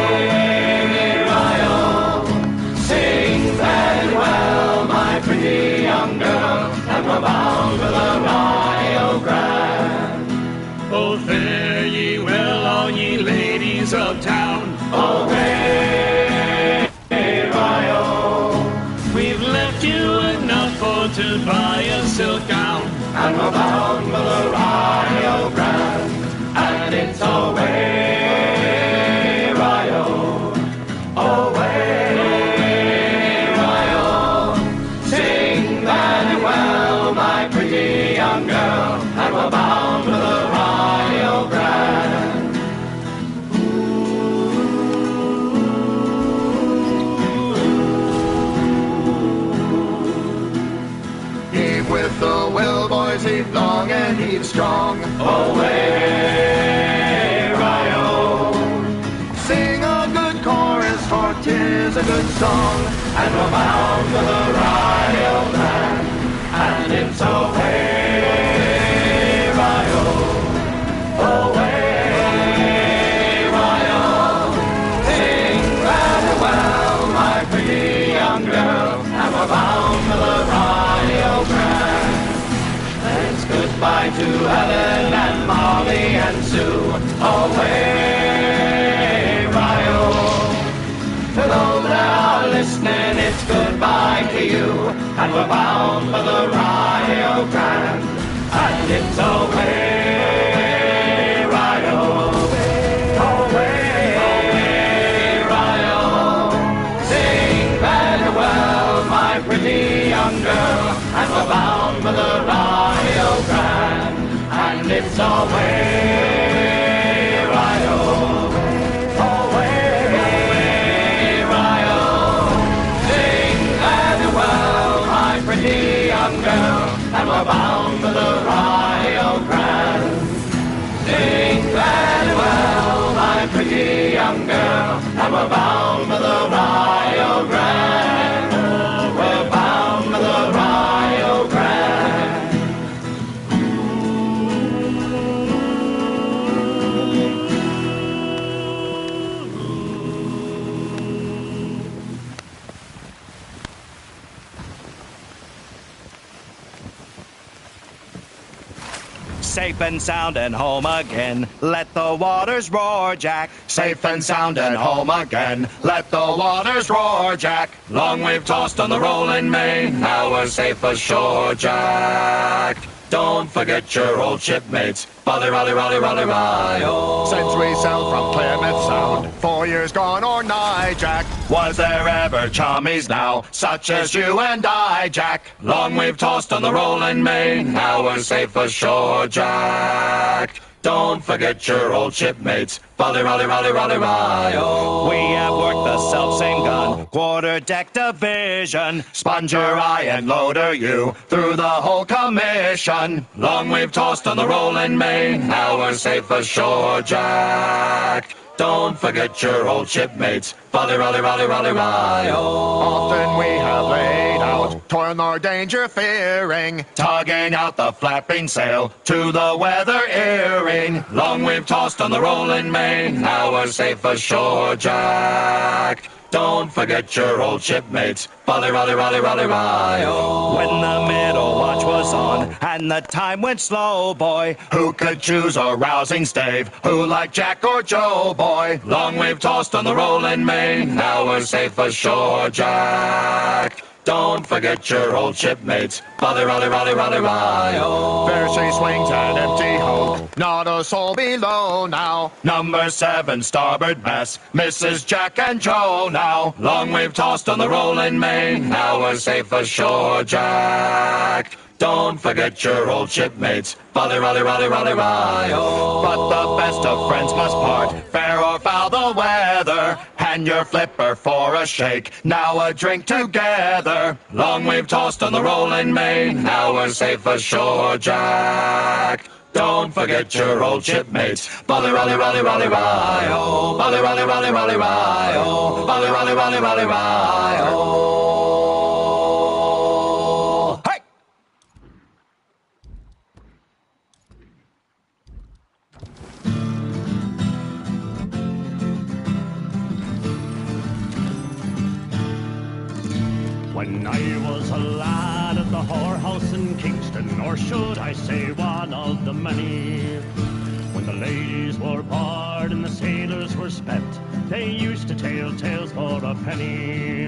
Rio. Sing very well, my pretty young girl, and we're bound for the Rio Grande. Oh, fare ye well, all ye ladies of town. Away, Rio. We've left you enough for to buy a silk gown. And we're bound for the Rio Grande, and it's away, Rio. Away, Rio. Sing very well, my pretty young girl, and we're bound for the Rio Grande. Heave with the will, boys, heave long and heave strong. Away, Rio. Sing a good chorus, for 'tis a good song, and we're bound for the Rio Grande, and it's away, Rio. Away, Rio. Sing very well, my pretty young girl, and we're bound for the Rio Grande. It's goodbye to Helen and Molly and Sue. Away, Rio. To those that are listening, it's goodbye to you. And we're bound for the Rio Grande, and it's away, Rio. Away, Rio. Sing very well, my pretty young girl, and we're bound for the Rio Grande, and it's away, and we're bound for the Rio Grande. Sing very well, my pretty young girl, and we're bound for the Rio Grande. We're bound for the Rio Grande. Safe and sound and home again. Let the waters roar, Jack. Safe and sound and home again. Let the waters roar, Jack. Long we've tossed on the rolling main, now we're safe ashore, Jack. Don't forget your old shipmates, Raleigh, Raleigh, Raleigh, Raleigh, Rio. Since we sailed from Plymouth Sound, 4 years gone or nigh, Jack, was there ever chummies now, such as you and I, Jack? Long we've tossed on the rolling main, now we're safe ashore, Jack. Don't forget your old shipmates, Raleigh, Raleigh, Raleigh, Raleigh, Rio. We have worked the self-same gun, quarter-deck division. Sponger I and loader you through the whole commission. Long we've tossed on the rolling main, now we're safe ashore, Jack. Don't forget your old shipmates, Raleigh, Raleigh, Raleigh, Raleigh, Rio. Often we have laid out, torn our danger fearing, tugging out the flapping sail to the weather earing. Long we've tossed on the rolling main, now we're safe ashore, Jack. Don't forget your old shipmates, Raleigh, Raleigh, Raleigh, Raleigh, Rio. When the middle watch was on and the time went slow, boy, Who could choose a rousing stave? Who like Jack or Joe, boy? Long we've tossed on the rolling main, now we're safe ashore, Jack. Don't forget your old shipmates, Raleigh, Raleigh, Raleigh, Raleigh, Rio. Fair she swings an empty hoe, not a soul below now. Number 7 starboard mess, Mrs. Jack and Joe now. Long we've tossed on the rolling main, now we're safe ashore, Jack. Don't forget your old shipmates, Raleigh, Raleigh, Raleigh, Raleigh, Rio. But the best of friends must part, fair or foul the weather. Hand your flipper for a shake, now a drink together. Long we've tossed on the rolling main, now we're safe ashore, Jack. Don't forget your old shipmates, Raleigh, Raleigh, Raleigh, Raleigh, Rio. Raleigh, Raleigh, Raleigh, Raleigh, Rio. Raleigh, Raleigh, Raleigh, Raleigh, Rio. When I was a lad at the whorehouse in Kingston, or should I say one of the many, when the ladies were bored and the sailors were spent, they used to tell tales for a penny.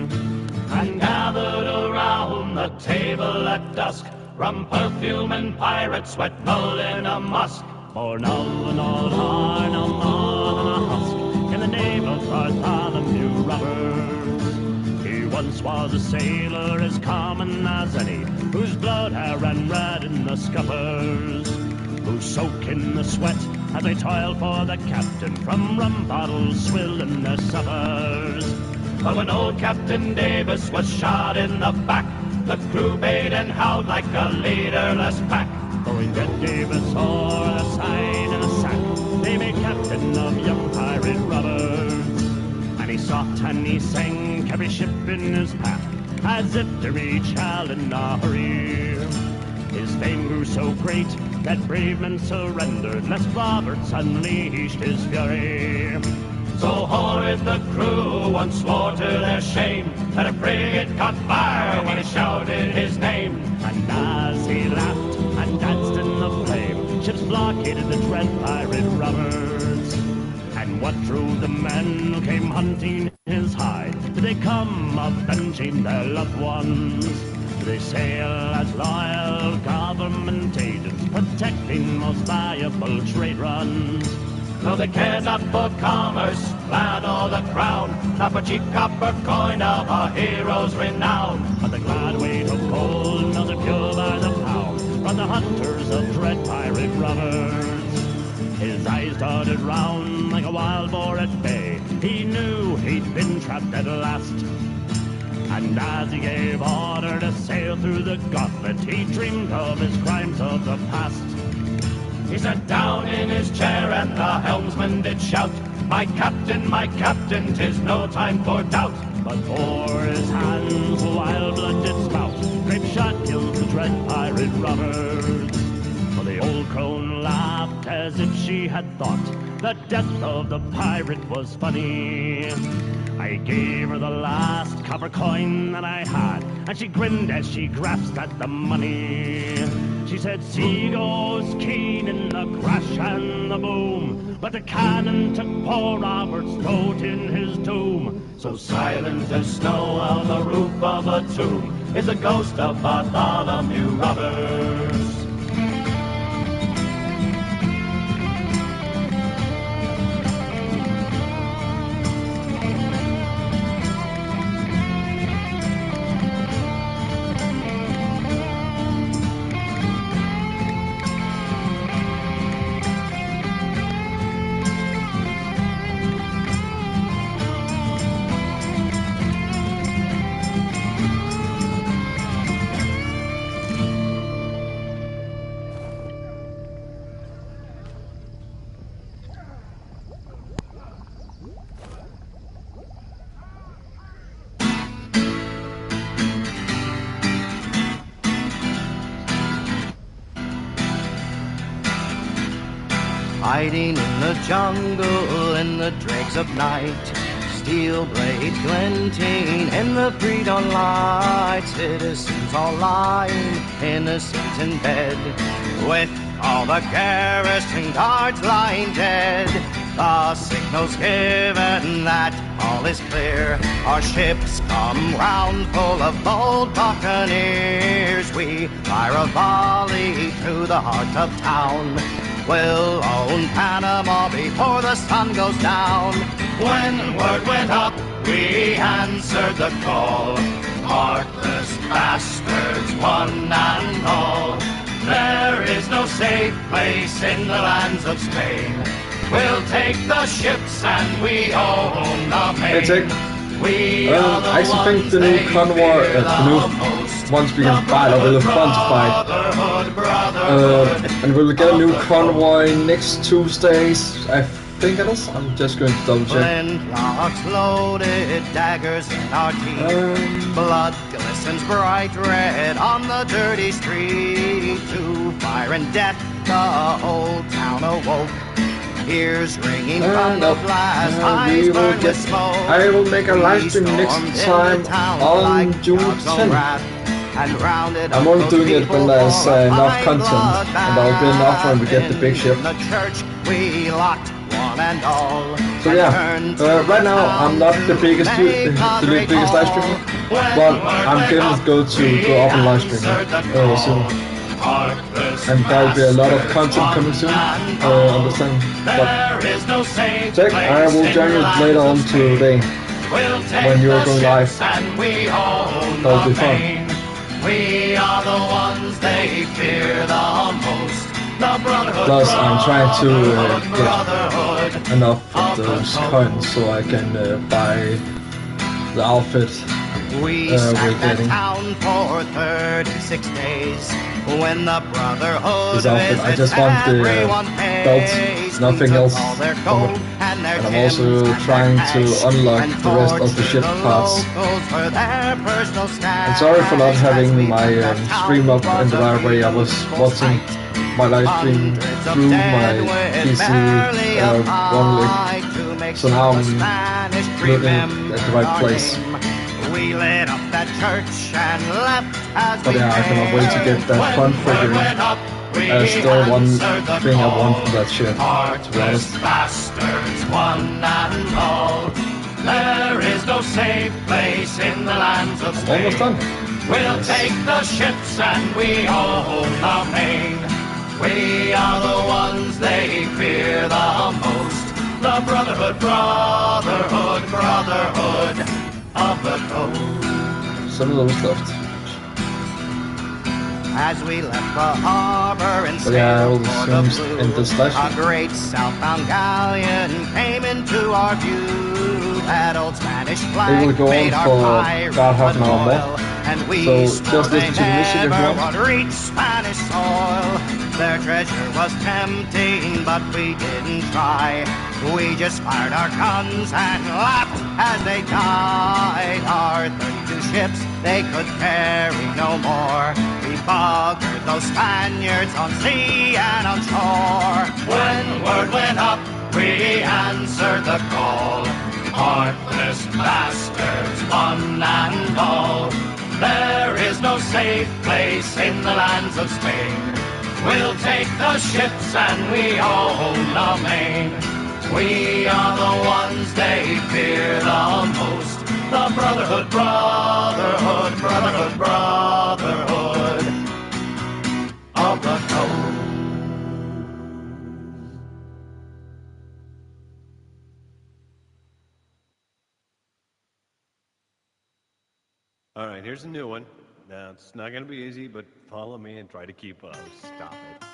And gathered around the table at dusk, rum, perfume, and pirates, wet mull in a musk. For now and all harn, a man and a husk, in the name of Bartholomew Roberts. He once was a sailor as common as any, whose blood had ran red in the scuppers, who soak in the sweat as they toil for the captain, from rum bottles swilling their suppers. But when old Captain Davis was shot in the back, the crew bayed and howled like a leaderless pack. Going dead Davis o'er a sign in a sack, they made captain of young pirate robbers. And he sought and he sank every ship in his path, as if to reach hell in a hurry. His fame grew so great that brave men surrendered, lest Roberts unleashed his fury. So horrid the crew once swore to their shame that a frigate caught fire when he shouted his name. And as he laughed and danced in the flame, ships blockaded the dread pirate robbers. And what drove the men who came hunting his hide? Did they come avenging their loved ones? Do they sail as loyal government agents, protecting most valuable trade runs? No, they cared not for commerce, land or the crown, not for cheap copper coin of our heroes' renown. But the glad weight of gold melted pure by the pound from the hunters of dread pirate robbers. His eyes darted round like a wild boar at bay. He knew he'd been trapped at last. And as he gave order to sail through the gauntlet, he dreamed of his crimes of the past. He sat down in his chair and the helmsman did shout, my captain, 'tis no time for doubt. But o'er his hands wild blood did spout. Grape shot killed the dread pirate robbers. For the old crone laughed as if she had thought the death of the pirate was funny. I gave her the last copper coin that I had, and she grinned as she grasped at the money. She said, sea goes keen in the crash and the boom, but the cannon took poor Robert's throat in his doom. So silent as snow on the roof of a tomb is the ghost of Bartholomew Roberts. Hiding in the jungle in the dregs of night, steel blades glinting in the pre-dawn light, citizens all lying innocent in bed, with all the garrison guards lying dead. The signal's given that all is clear. Our ships come round full of bold buccaneers. We fire a volley through the heart of town. We'll own Panama before the sun goes down. When word went up, we answered the call. Heartless bastards, one and all. There is no safe place in the lands of Spain. We'll take the ships and we own the main. I actually think the new convoy, the new ones we can fight are really fun to fight. And we'll get a new convoy next Tuesdays, I think it is. I'm just going to double check. Flintlocks loaded, daggers in our teeth. Blood glistens bright red on the dirty street. To fire and death the whole town awoke. Ears ringing from the blast, eyes burn with smoke. I will make a live stream next time on June 10th. I'm only doing it when there's enough content, and I'll be enough when we get the big ship. So yeah, right now I'm not the biggest live streamer, but I'm going to go up and live stream soon. And there'll be a lot of content coming soon, understand. But check, I will join you later on today when you're going live. That'll be fun. We are the ones they fear the most. The Brotherhood. Plus, I'm trying to get enough of those coins so I can buy the outfit we we're getting. Town for 36 days. When the Brotherhood this outfit, I just want the belt, nothing else from it. And I'm also trying to unlock the rest of the ship parts. And sorry for not having my stream up in the right way. I was watching my live stream through my PC wrongly. So now I'm looking at the right place. We lit up that church and left. But yeah, I cannot wait to get that fun figure. Still one thing I want from that ship, to be honest. Bastards, one and all. There is no safe place in the lands of Spain. Almost done. We'll take the ships and we own the main. We are the ones they fear the most. The Brotherhood, Brotherhood, Brotherhood of the Coast. 7 levels left. as we left the harbor and But yeah, I sailed will for the assume blue. in this slash. A great southbound galleon came into our view. That old Spanish flag It will go made on our for pirates about half an hour toil, more. and we So swore just they listen to the music if you never want. would reach Spanish soil. Their treasure was tempting, but we didn't try. We just fired our guns and laughed as they died. Our 32 ships, they could carry no more. We buggered those Spaniards on sea and on shore. When word went up, we answered the call. Heartless bastards, one and all. There is no safe place in the lands of Spain. We'll take the ships and we own the main. We are the ones they fear the most. The brotherhood, brotherhood, brotherhood, brotherhood of the coast. All right, here's a new one. Now, it's not going to be easy, but follow me and try to keep up. Stop it.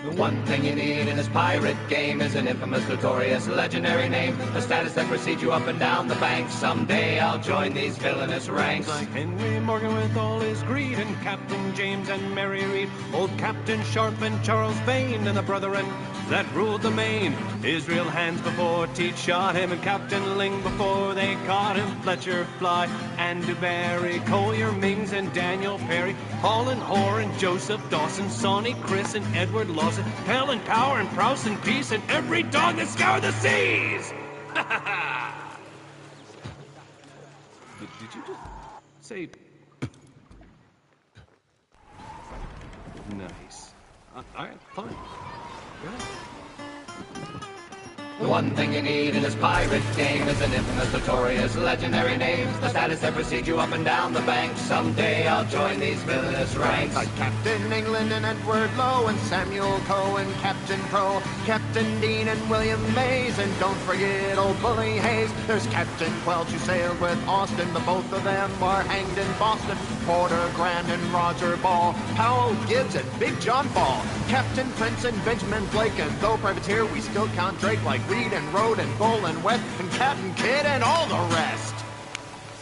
The one thing you need in this pirate game is an infamous, notorious, legendary name. A status that precedes you up and down the bank. Someday I'll join these villainous ranks. Like Henry Morgan with all his greed, and Captain James and Mary Read, old Captain Sharp and Charles Vane, and the brethren that ruled the main. Israel Hands before Teach shot him, and Captain Ling before they caught him. Fletcher Fly and DeBarry, Collier Mings and Daniel Perry, Paul and Hoare and Joseph Dawson, Sonny Chris and Edward Lawson, Hell and Power and Prouse and Peace, and every dog that scoured the seas! Did you just say... Nice. All right, fine. Go ahead. The one thing you need in this pirate game is an infamous, notorious, legendary name. The status that precedes you up and down the bank. Someday I'll join these villainous ranks. Like Captain England and Edward Lowe and Samuel Coe and Captain Pro, Captain Dean and William Mays, and don't forget old Bully Hayes. There's Captain Quelch who sailed with Austin. The both of them are hanged in Boston. Porter Grant and Roger Ball, Powell Gibbs and Big John Ball, Captain Prince and Benjamin Blake, and though privateer we still count Drake like Reed and Rode and Bull and West and Captain Kidd and all the rest.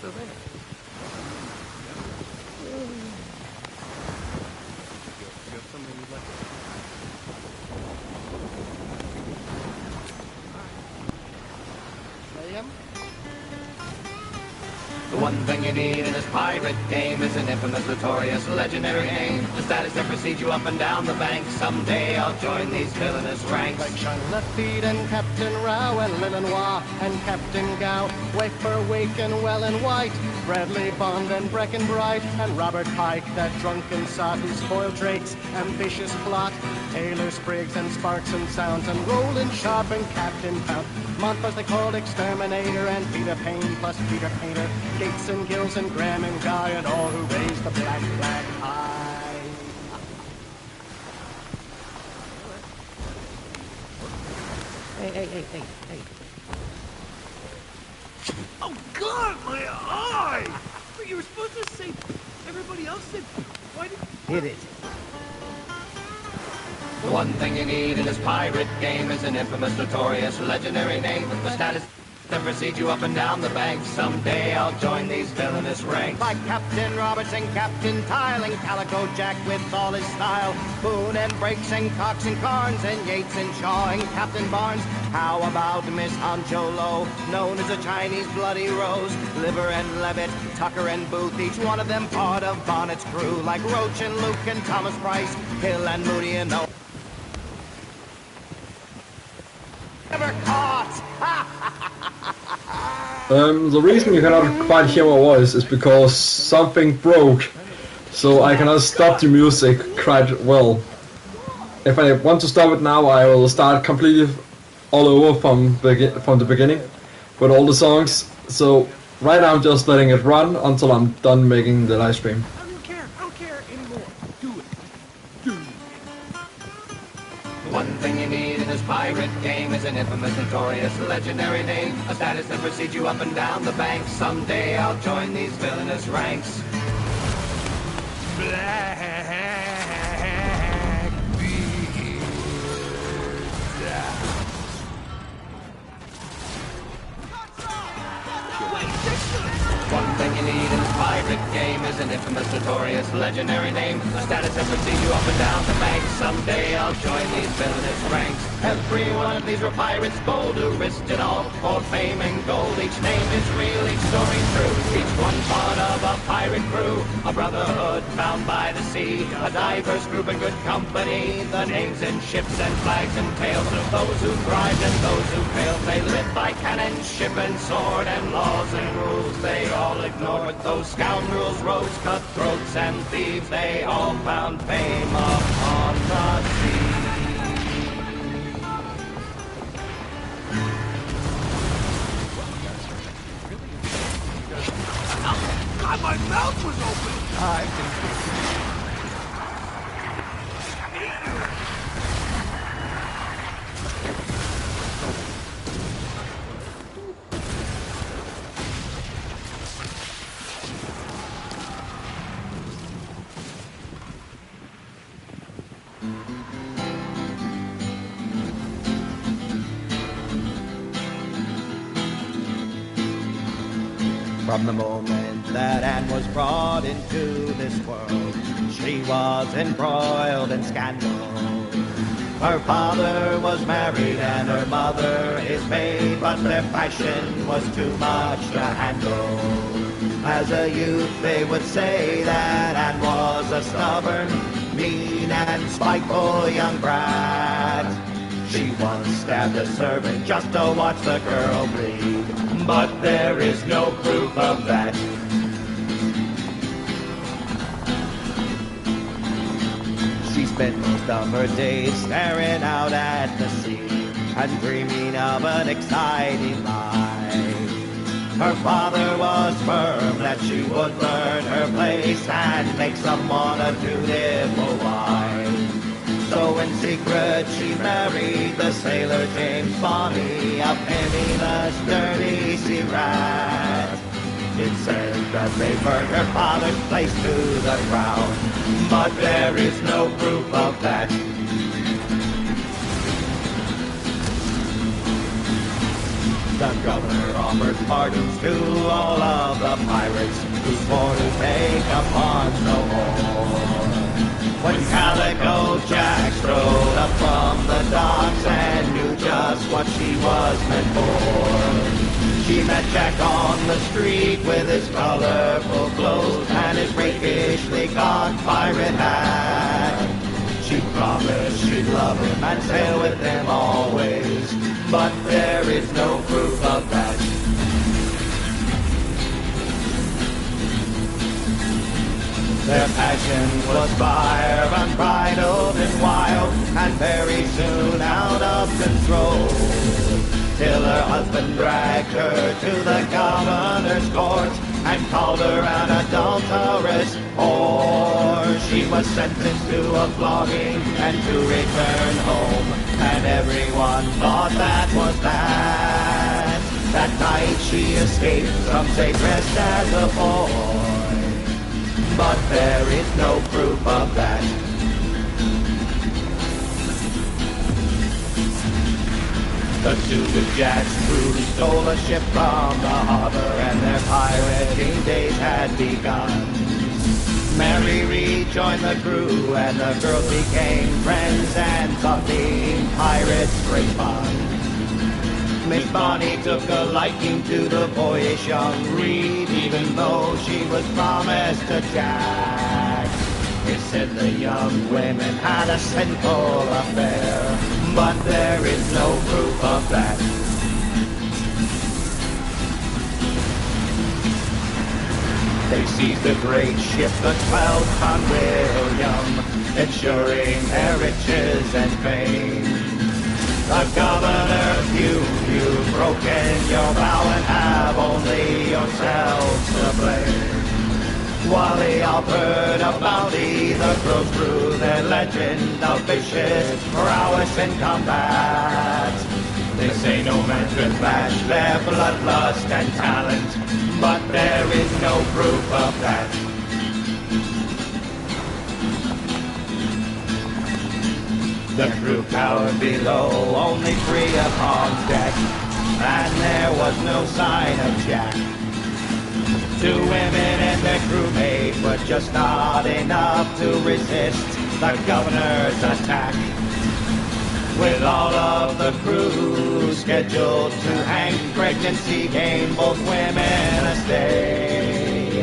So there. You have something you'd like to... Liam? The one thing you need in this pirate game is an infamous, notorious, legendary name. The status that precedes you up and down the bank. Someday I'll join these villainous ranks. Like Sean Lafitte and Captain Rao and Lillenois and Captain Gow, Wafer Wake and Well and White, Bradley Bond and Breckenbright and Robert Pike, that drunken sot who spoiled Drake's ambitious plot, Taylor Spriggs and Sparks and Sounds and Roland Sharp and Captain Pound, Montfus they called Exterminator and Peter Payne plus Peter Painter, Gates and Gills and Graham and Guy and all who raised the black flag high. Hey. Oh, God, my eye! But you were supposed to say... Everybody else said... Why did... Hit it. The one thing you need in this pirate game is an infamous, notorious, legendary name. The status that precedes you up and down the bank. Someday I'll join these villainous ranks. Like Captain Roberts and Captain Tile and Calico Jack with all his style, Boone and Brakes and Cox and Carnes and Yates and Shaw and Captain Barnes. How about Miss Ancho Low, known as a Chinese Bloody Rose, Liver and Levitt, Tucker and Booth, each one of them part of Bonnet's crew, like Roach and Luke and Thomas Price, Hill and Moody and O. Never caught! The reason you cannot quite hear my voice is because something broke, so I cannot stop the music quite well. If I want to stop it now, I will start completely all over from the beginning with all the songs. So right now I'm just letting it run until I'm done making the live stream. I don't care anymore. Do it. One thing you need in this pirate game is an infamous, notorious, legendary name. A status that precedes you up and down the bank. Someday I'll join these villainous ranks. Blah. an infamous, notorious, legendary name. A status that precedes you up and down the bank. Someday I'll join these villainous ranks. Every one of these were pirates bold who risked it all for fame and gold. Each name is real, each story true. Each one part of a pirate crew. A brotherhood bound by the sea. A diverse group in good company. The names and ships and flags and tales of those who thrived and those who failed. They lived by cannon, ship and sword, and laws and rules they all ignored. Those scoundrels, rogues, cutthroats and thieves, they all found fame upon the sea. God, my mouth was open! From the moment that Anne was brought into this world, she was embroiled in scandal. Her father was married and her mother is maid, but their passion was too much to handle. As a youth they would say that Anne was a stubborn, mean and spiteful young brat. She once stabbed a servant just to watch the girl bleed, but there is no proof of that. She spent most of her days staring out at the sea and dreaming of an exciting life. Her father was firm that she would learn her place and make someone a dutiful wife. So in secret she married the sailor James Bonny, a penniless, dirty sea rat. It says that they burned her father's place to the ground, but there is no proof of that. The governor offered pardons to all of the pirates who swore to take upon no more. When Calico Jack strode up from the docks and knew just what she was meant for, she met Jack on the street with his colorful clothes and his rakishly cocked pirate hat. She promised she'd love him and sail with him always, but there is no proof of that. Their passion was fire, unbridled and wild, and very soon out of control, till her husband dragged her to the governor's court and called her an adulteress, or she was sentenced to a flogging and to return home, and everyone thought that was that. That night she escaped, some say dressed as a boy, but there is no proof of that. The two of Jack's crew stole a ship from the harbor, and their pirating days had begun. Mary rejoined the crew, and the girls became friends and thought being pirates great fun. Miss Bonnie took a liking to the boyish young Reed, even though she was promised to Jack. It said the young women had a sinful affair, but there is no proof of that. They seized a great ship, the 12-ton William, ensuring their riches and fame. The governor, you've broken your vow and have only yourselves to blame. While he offered a bounty, the girls grew their legend of vicious prowess in combat. They say no man could match their bloodlust and talent, but there is no proof of that. The crew cowered below, only 3 upon deck, and there was no sign of Jack. 2 women and their crewmate were just not enough to resist the governor's attack. With all of the crew scheduled to hang, pregnancy gained both women a stay.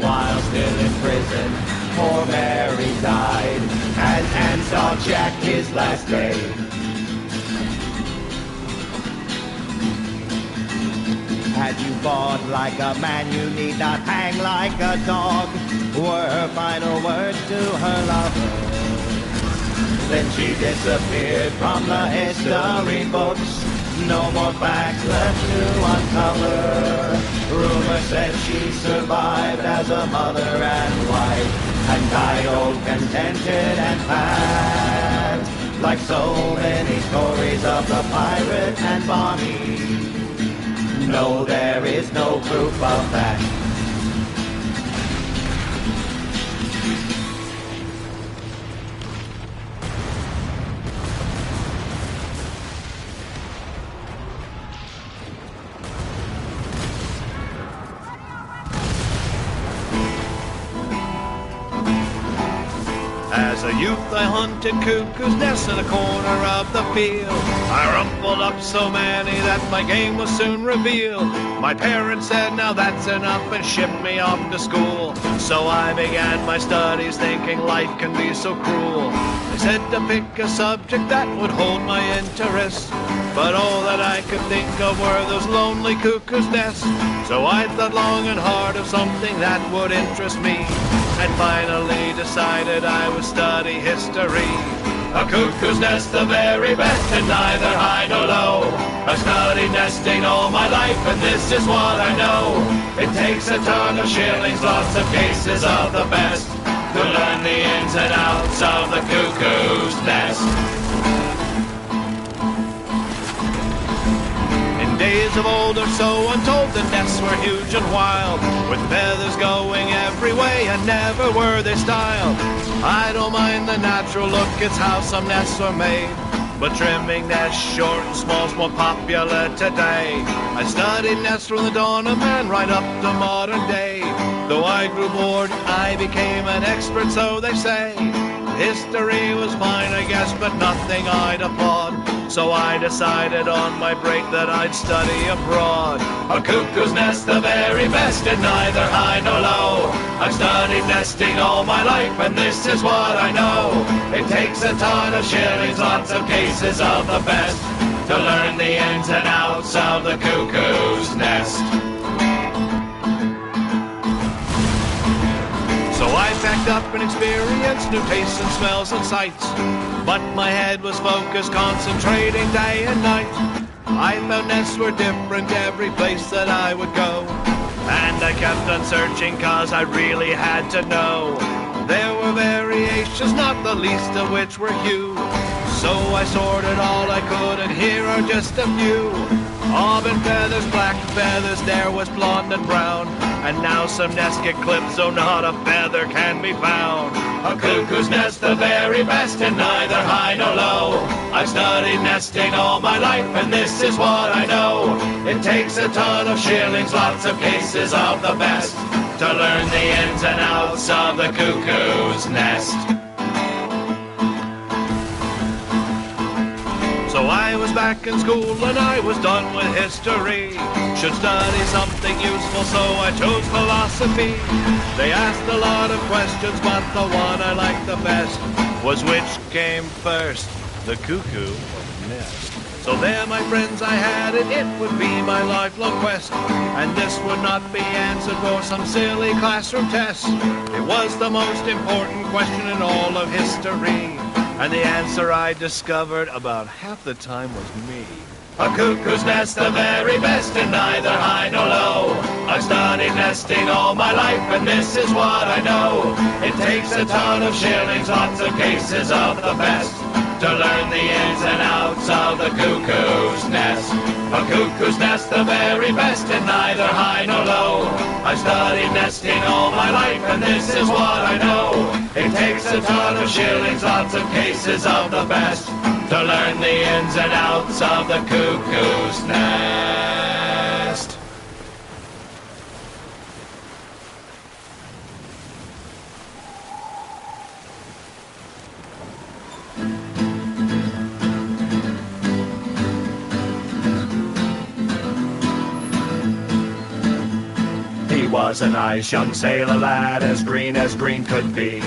While still in prison, poor Mary died as Anne saw Jack his last day. Had you fought like a man, you need not hang like a dog, were her final words to her lover. Then she disappeared from the history books. No more facts left to uncover. Rumor said she survived as a mother and wife, and died old, contented, and fat. Like so many stories of the pirate and Bonnie. No, there is no proof of that. As a youth I hunted cuckoo's nests in a corner of the field. I rumpled up so many that my game was soon revealed. My parents said now that's enough and shipped me off to school. So I began my studies thinking life can be so cruel. They said to pick a subject that would hold my interest, but all that I could think of were those lonely cuckoo's nests. So I thought long and hard of something that would interest me, and finally decided I would study history. A cuckoo's nest, the very best, and neither high nor low. I've studied nesting all my life, and this is what I know. It takes a ton of shillings, lots of cases of the best, to learn the ins and outs of the cuckoo's nest. Days of old or so untold, the nests were huge and wild, with feathers going every way, and never were they styled. I don't mind the natural look, it's how some nests were made, but trimming nests short and small's more popular today. I studied nests from the dawn of man right up to modern day. Though I grew bored, I became an expert, so they say. History was fine, I guess, but nothing I'd applaud. So I decided on my break that I'd study abroad. A cuckoo's nest, the very best, and neither high nor low. I've studied nesting all my life, and this is what I know. It takes a ton of shillings, lots of cases of the best, to learn the ins and outs of the cuckoo's nest. So I packed up an experience, new tastes and smells and sights, but my head was focused, concentrating day and night. I found nests were different every place that I would go, and I kept on searching cause I really had to know. There were variations, not the least of which were hue, so I sorted all I could, and here are just a few. Auburn feathers, black feathers, there was blonde and brown, and now some nests get clipped so not a feather can be found. A cuckoo's nest, the very best, and neither high nor low. I've studied nesting all my life, and this is what I know. It takes a ton of shillings, lots of cases of the best, to learn the ins and outs of the cuckoo's nest. So I was back in school and I was done with history. Should study something useful, so I chose philosophy. They asked a lot of questions, but the one I liked the best was which came first, the cuckoo or the nest. So there, my friends, I had it. It would be my lifelong quest, and this would not be answered for some silly classroom test. It was the most important question in all of history, and the answer I discovered about half the time was me. A cuckoo's nest, the very best, and neither high nor low. I've studied nesting all my life, and this is what I know. It takes a ton of shillings, lots of cases of the best, to learn the ins and outs of the cuckoo's nest. A cuckoo's nest, the very best, and neither high nor low. I've studied nesting all my life, and this is what I know. It takes a ton of shillings, lots of cases of the best, to learn the ins and outs of the cuckoo's nest. was a nice young sailor lad, as green could be,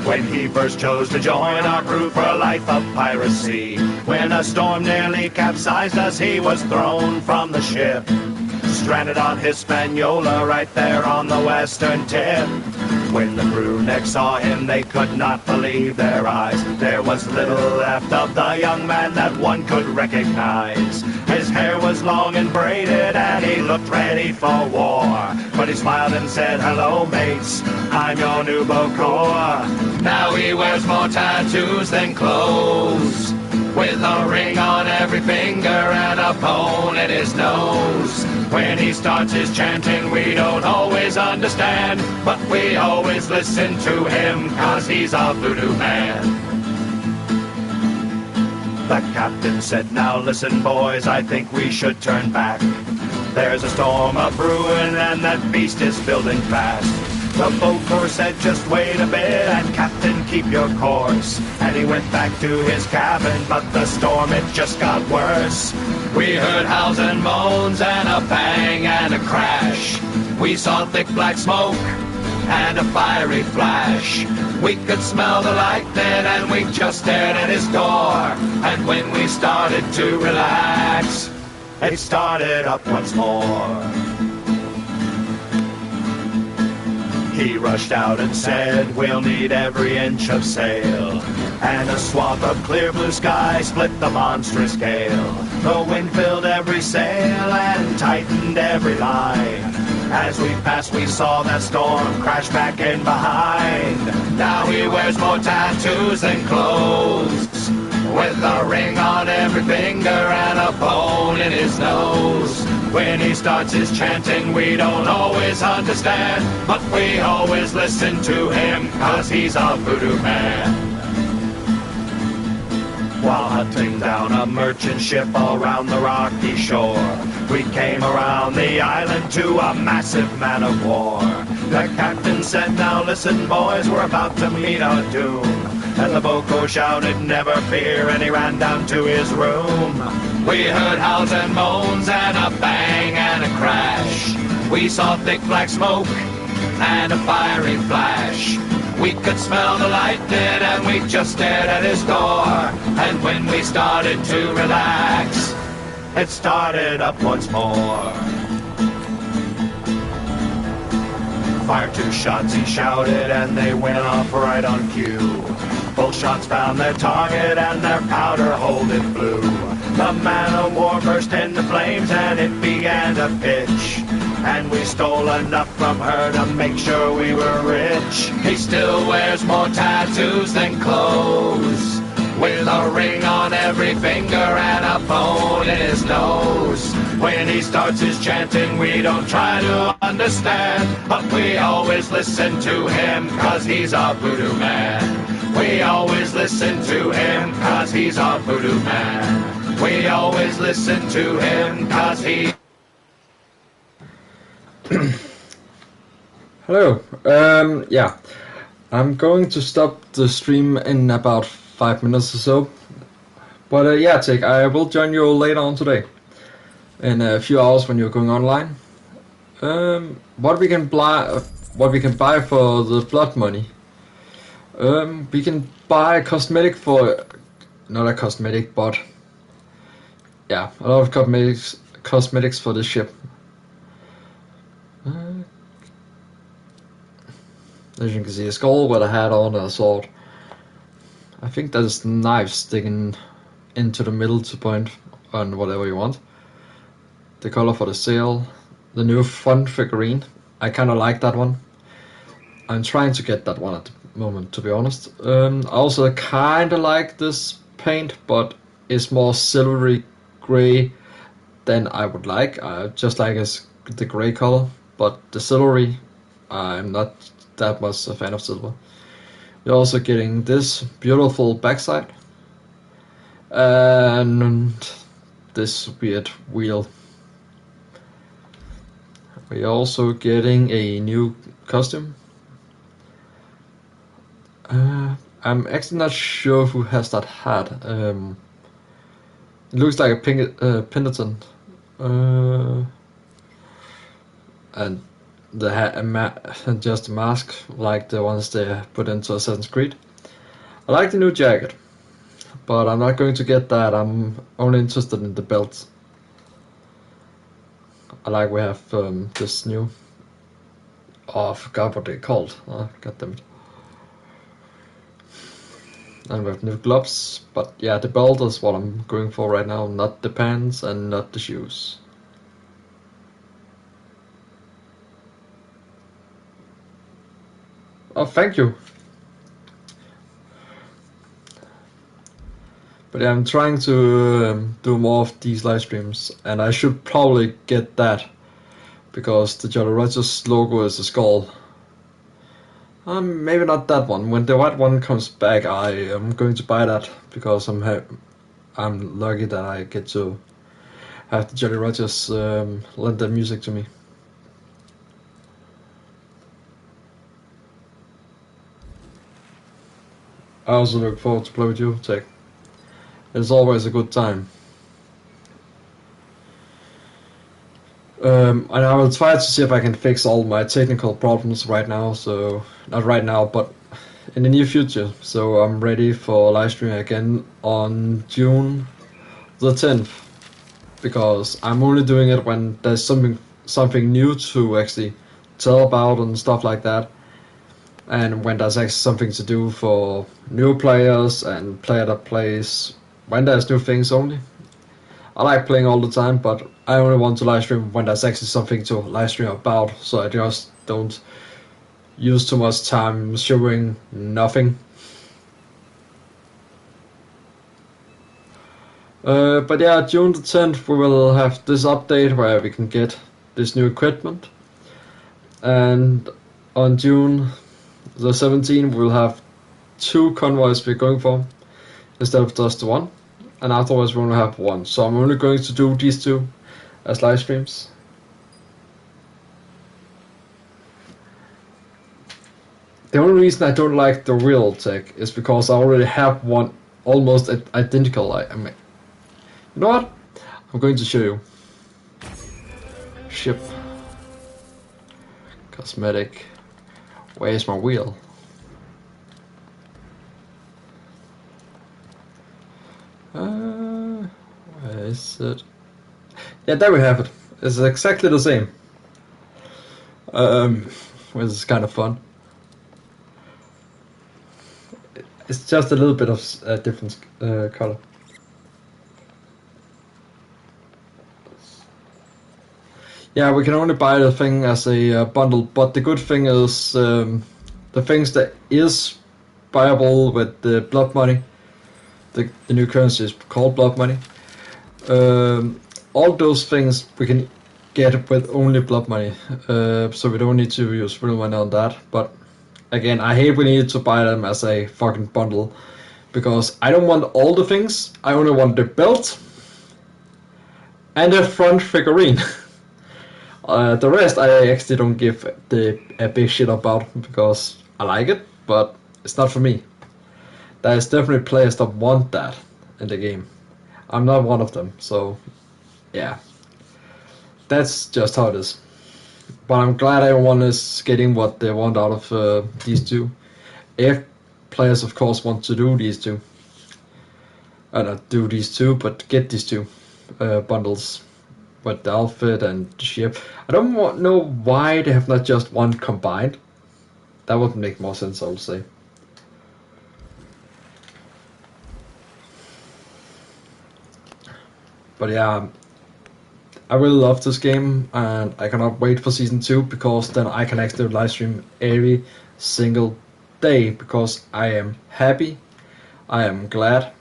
when he first chose to join our crew for a life of piracy. When a storm nearly capsized us, he was thrown from the ship, stranded on Hispaniola right there on the western tip. When the crew next saw him, they could not believe their eyes. There was little left of the young man that one could recognize. His hair was long and braided, and he looked ready for war. But he smiled and said, "Hello, mates, I'm your new Bokor." Now he wears more tattoos than clothes, with a ring on every finger and a bone in his nose. When he starts his chanting, we don't always understand, but we always listen to him, 'cause he's a voodoo man. The captain said, "Now listen, boys, I think we should turn back. There's a storm a-brewing and that beast is building fast." The Bokor said, "Just wait a bit, and Captain, keep your course." And he went back to his cabin, but the storm, it just got worse. We heard howls and moans and a bang and a crash. We saw thick black smoke and a fiery flash. We could smell the lightning and we just stared at his door. And when we started to relax, it started up once more. He rushed out and said, "We'll need every inch of sail." And a swath of clear blue sky split the monstrous gale. The wind filled every sail and tightened every line. As we passed, we saw that storm crash back in behind. Now he wears more tattoos than clothes, with a ring on every finger and a bone in his nose. When he starts his chanting, we don't always understand, but we always listen to him, 'cause he's a voodoo man. While hunting down a merchant ship around the rocky shore, we came around the island to a massive man of war. The captain said, "Now listen, boys, we're about to meet our doom." And the Bokor shouted, "Never fear," and he ran down to his room. We heard howls and moans and a bang and a crash. We saw thick black smoke and a fiery flash. We could smell the lightning and we just stared at his door. And when we started to relax, it started up once more. "Fire 2 shots," he shouted, and they went off right on cue. Both shots found their target and their powder hold it flew. The man-of-war burst into flames and it began to pitch. And we stole enough from her to make sure we were rich. He still wears more tattoos than clothes, with a ring on every finger and a bone in his nose. When he starts his chanting, we don't try to understand, but we always listen to him, 'cause he's a voodoo man. We always listen to him, 'cause he's a voodoo man. We always listen to him, 'cause he... Hello. Yeah, I'm going to stop the stream in about 5 minutes or so. But yeah, Tick, I will join you later on today, in a few hours when you're going online. What we can buy for the blood money? We can buy cosmetic for, not a cosmetic, but yeah, a lot of cosmetics for the ship. As you can see, a skull with a hat on and a sword. I think that is knives sticking into the middle to point on whatever you want. The color for the sail. The new fun figurine. I kind of like that one. I'm trying to get that one at the moment, to be honest. I also kind of like this paint, but it's more silvery gray than I would like. I just like the gray color, but the silvery, I'm not that much a fan of silver. You're also getting this beautiful backside and this weird wheel. We're also getting a new costume. I'm actually not sure who has that hat. It looks like a penitent. And just a mask like the ones they put into Assassin's Creed. I like the new jacket, but I'm not going to get that. I'm only interested in the belt. I like we have this new. Oh, I forgot what they're called. Oh, God damn it. And we have new gloves, but yeah, the belt is what I'm going for right now, not the pants and not the shoes. Oh, thank you. But yeah, I'm trying to do more of these live streams, and I should probably get that, because the Jolly Rogers logo is a skull. Maybe not that one. When the white one comes back, I am going to buy that, because I'm lucky that I get to have the Jolly Rogers lend their music to me. I also look forward to play with you, Tech. It's always a good time. And I will try to see if I can fix all my technical problems right now, so not right now, but in the near future. So I'm ready for live streaming again on June the 10th, because I'm only doing it when there's something new to actually tell about and stuff like that, and when there's actually something to do for new players and player that plays when there's new things only. I like playing all the time, but I only want to live stream when there's actually something to live stream about, so I just don't use too much time showing nothing. But yeah, June the 10th we will have this update where we can get this new equipment, and on June the 17th we'll have 2 convoys we're going for instead of just the one, and afterwards we only have 1. So I'm only going to do these 2 as live streams. The only reason I don't like the real tech is because I already have one almost identical. I mean, you know what? I'm going to show you. Ship. Cosmetic. Where's my wheel? Where is it? Yeah, there we have it. It's exactly the same. Which is kind of fun. It's just a little bit of a different color. Yeah, we can only buy the thing as a bundle, but the good thing is the things that is buyable with the blood money, the new currency is called blood money. All those things we can get with only blood money, so we don't need to use real money on that. But again, I hate we need to buy them as a fucking bundle, because I don't want all the things. I only want the belt and the front figurine. The rest I actually don't give a big shit about, because I like it, but it's not for me. There's definitely players that want that in the game. I'm not one of them, so yeah. That's just how it is. But I'm glad everyone is getting what they want out of these 2. If players, of course, want to do these 2. Not do these 2, but get these 2 bundles. With the outfit and the ship. I don't know why they have not just one combined. That would make more sense, I would say. But yeah, I really love this game, and I cannot wait for season 2, because then I can actually live stream every single day, because I am happy, I am glad,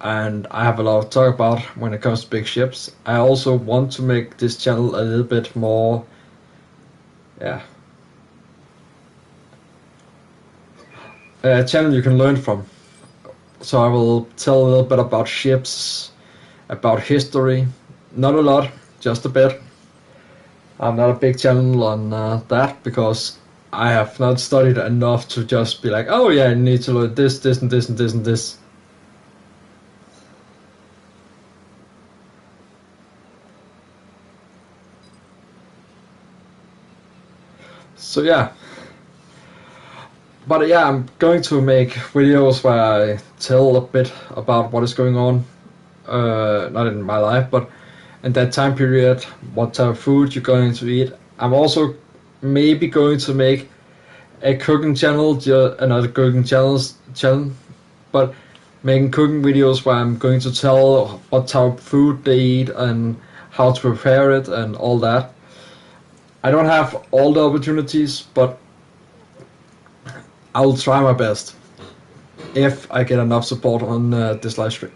and I have a lot to talk about when it comes to big ships. I also want to make this channel a little bit more, a channel you can learn from. So I will tell a little bit about ships, about history, not a lot, just a bit. I'm not a big channel on that, because I have not studied enough to just be like, oh yeah, I need to learn this, this, and this, and this, and this. So yeah. But yeah, I'm going to make videos where I tell a bit about what is going on, not in my life, but in that time period, what type of food you're going to eat. I'm also maybe going to make a cooking channel, another cooking channel, but making cooking videos where I'm going to tell what type of food they eat and how to prepare it and all that. I don't have all the opportunities, but I'll try my best if I get enough support on this live stream,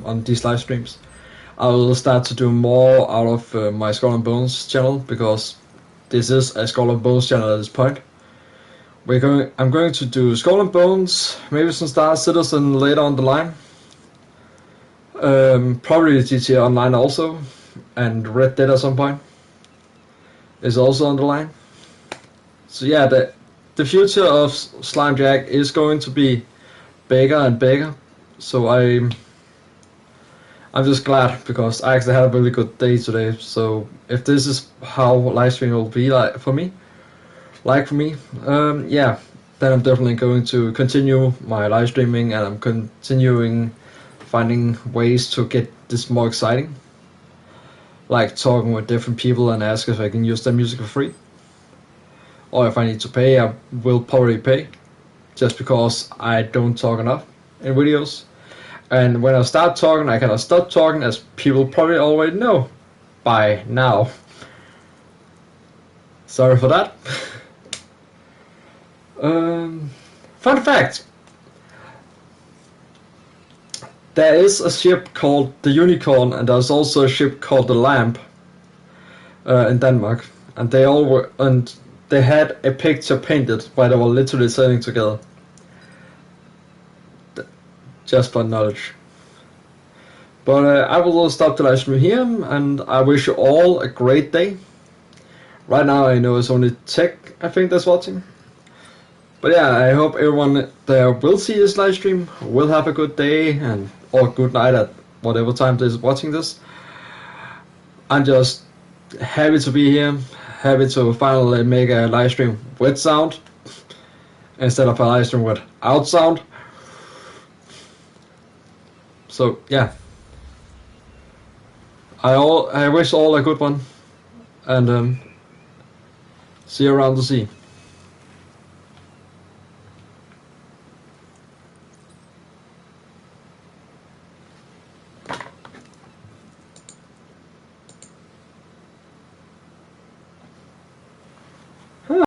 on these live streams. I will start to do more out of my Skull and Bones channel, because this is a Skull and Bones channel at this point. I'm going to do Skull and Bones, maybe some Star Citizen later on the line. Probably GTA Online also, and Red Dead at some point is also on the line. So yeah, the future of Slayandjack is going to be bigger and bigger. So I'm just glad, because I actually had a really good day today. So if this is how live streaming will be like for me, yeah, then I'm definitely going to continue my live streaming, and I'm continuing finding ways to get this more exciting, like talking with different people and ask if I can use their music for free, or if I need to pay, I will probably pay, just because I don't talk enough in videos. And when I start talking, I cannot stop talking, as people probably already know by now. Sorry for that. Fun fact. There is a ship called the Unicorn, and there's also a ship called the Lamp in Denmark. And they had a picture painted where they were literally sailing together. Just for knowledge. But I will stop the live stream here, and I wish you all a great day. Right now I know it's only Tech, I think, that's watching. But yeah, I hope everyone there will see this live stream, will have a good day or good night at whatever time they're watching this. I'm just happy to be here, happy to finally make a live stream with sound instead of a live stream without sound. So yeah, I wish all a good one, and see you around the sea.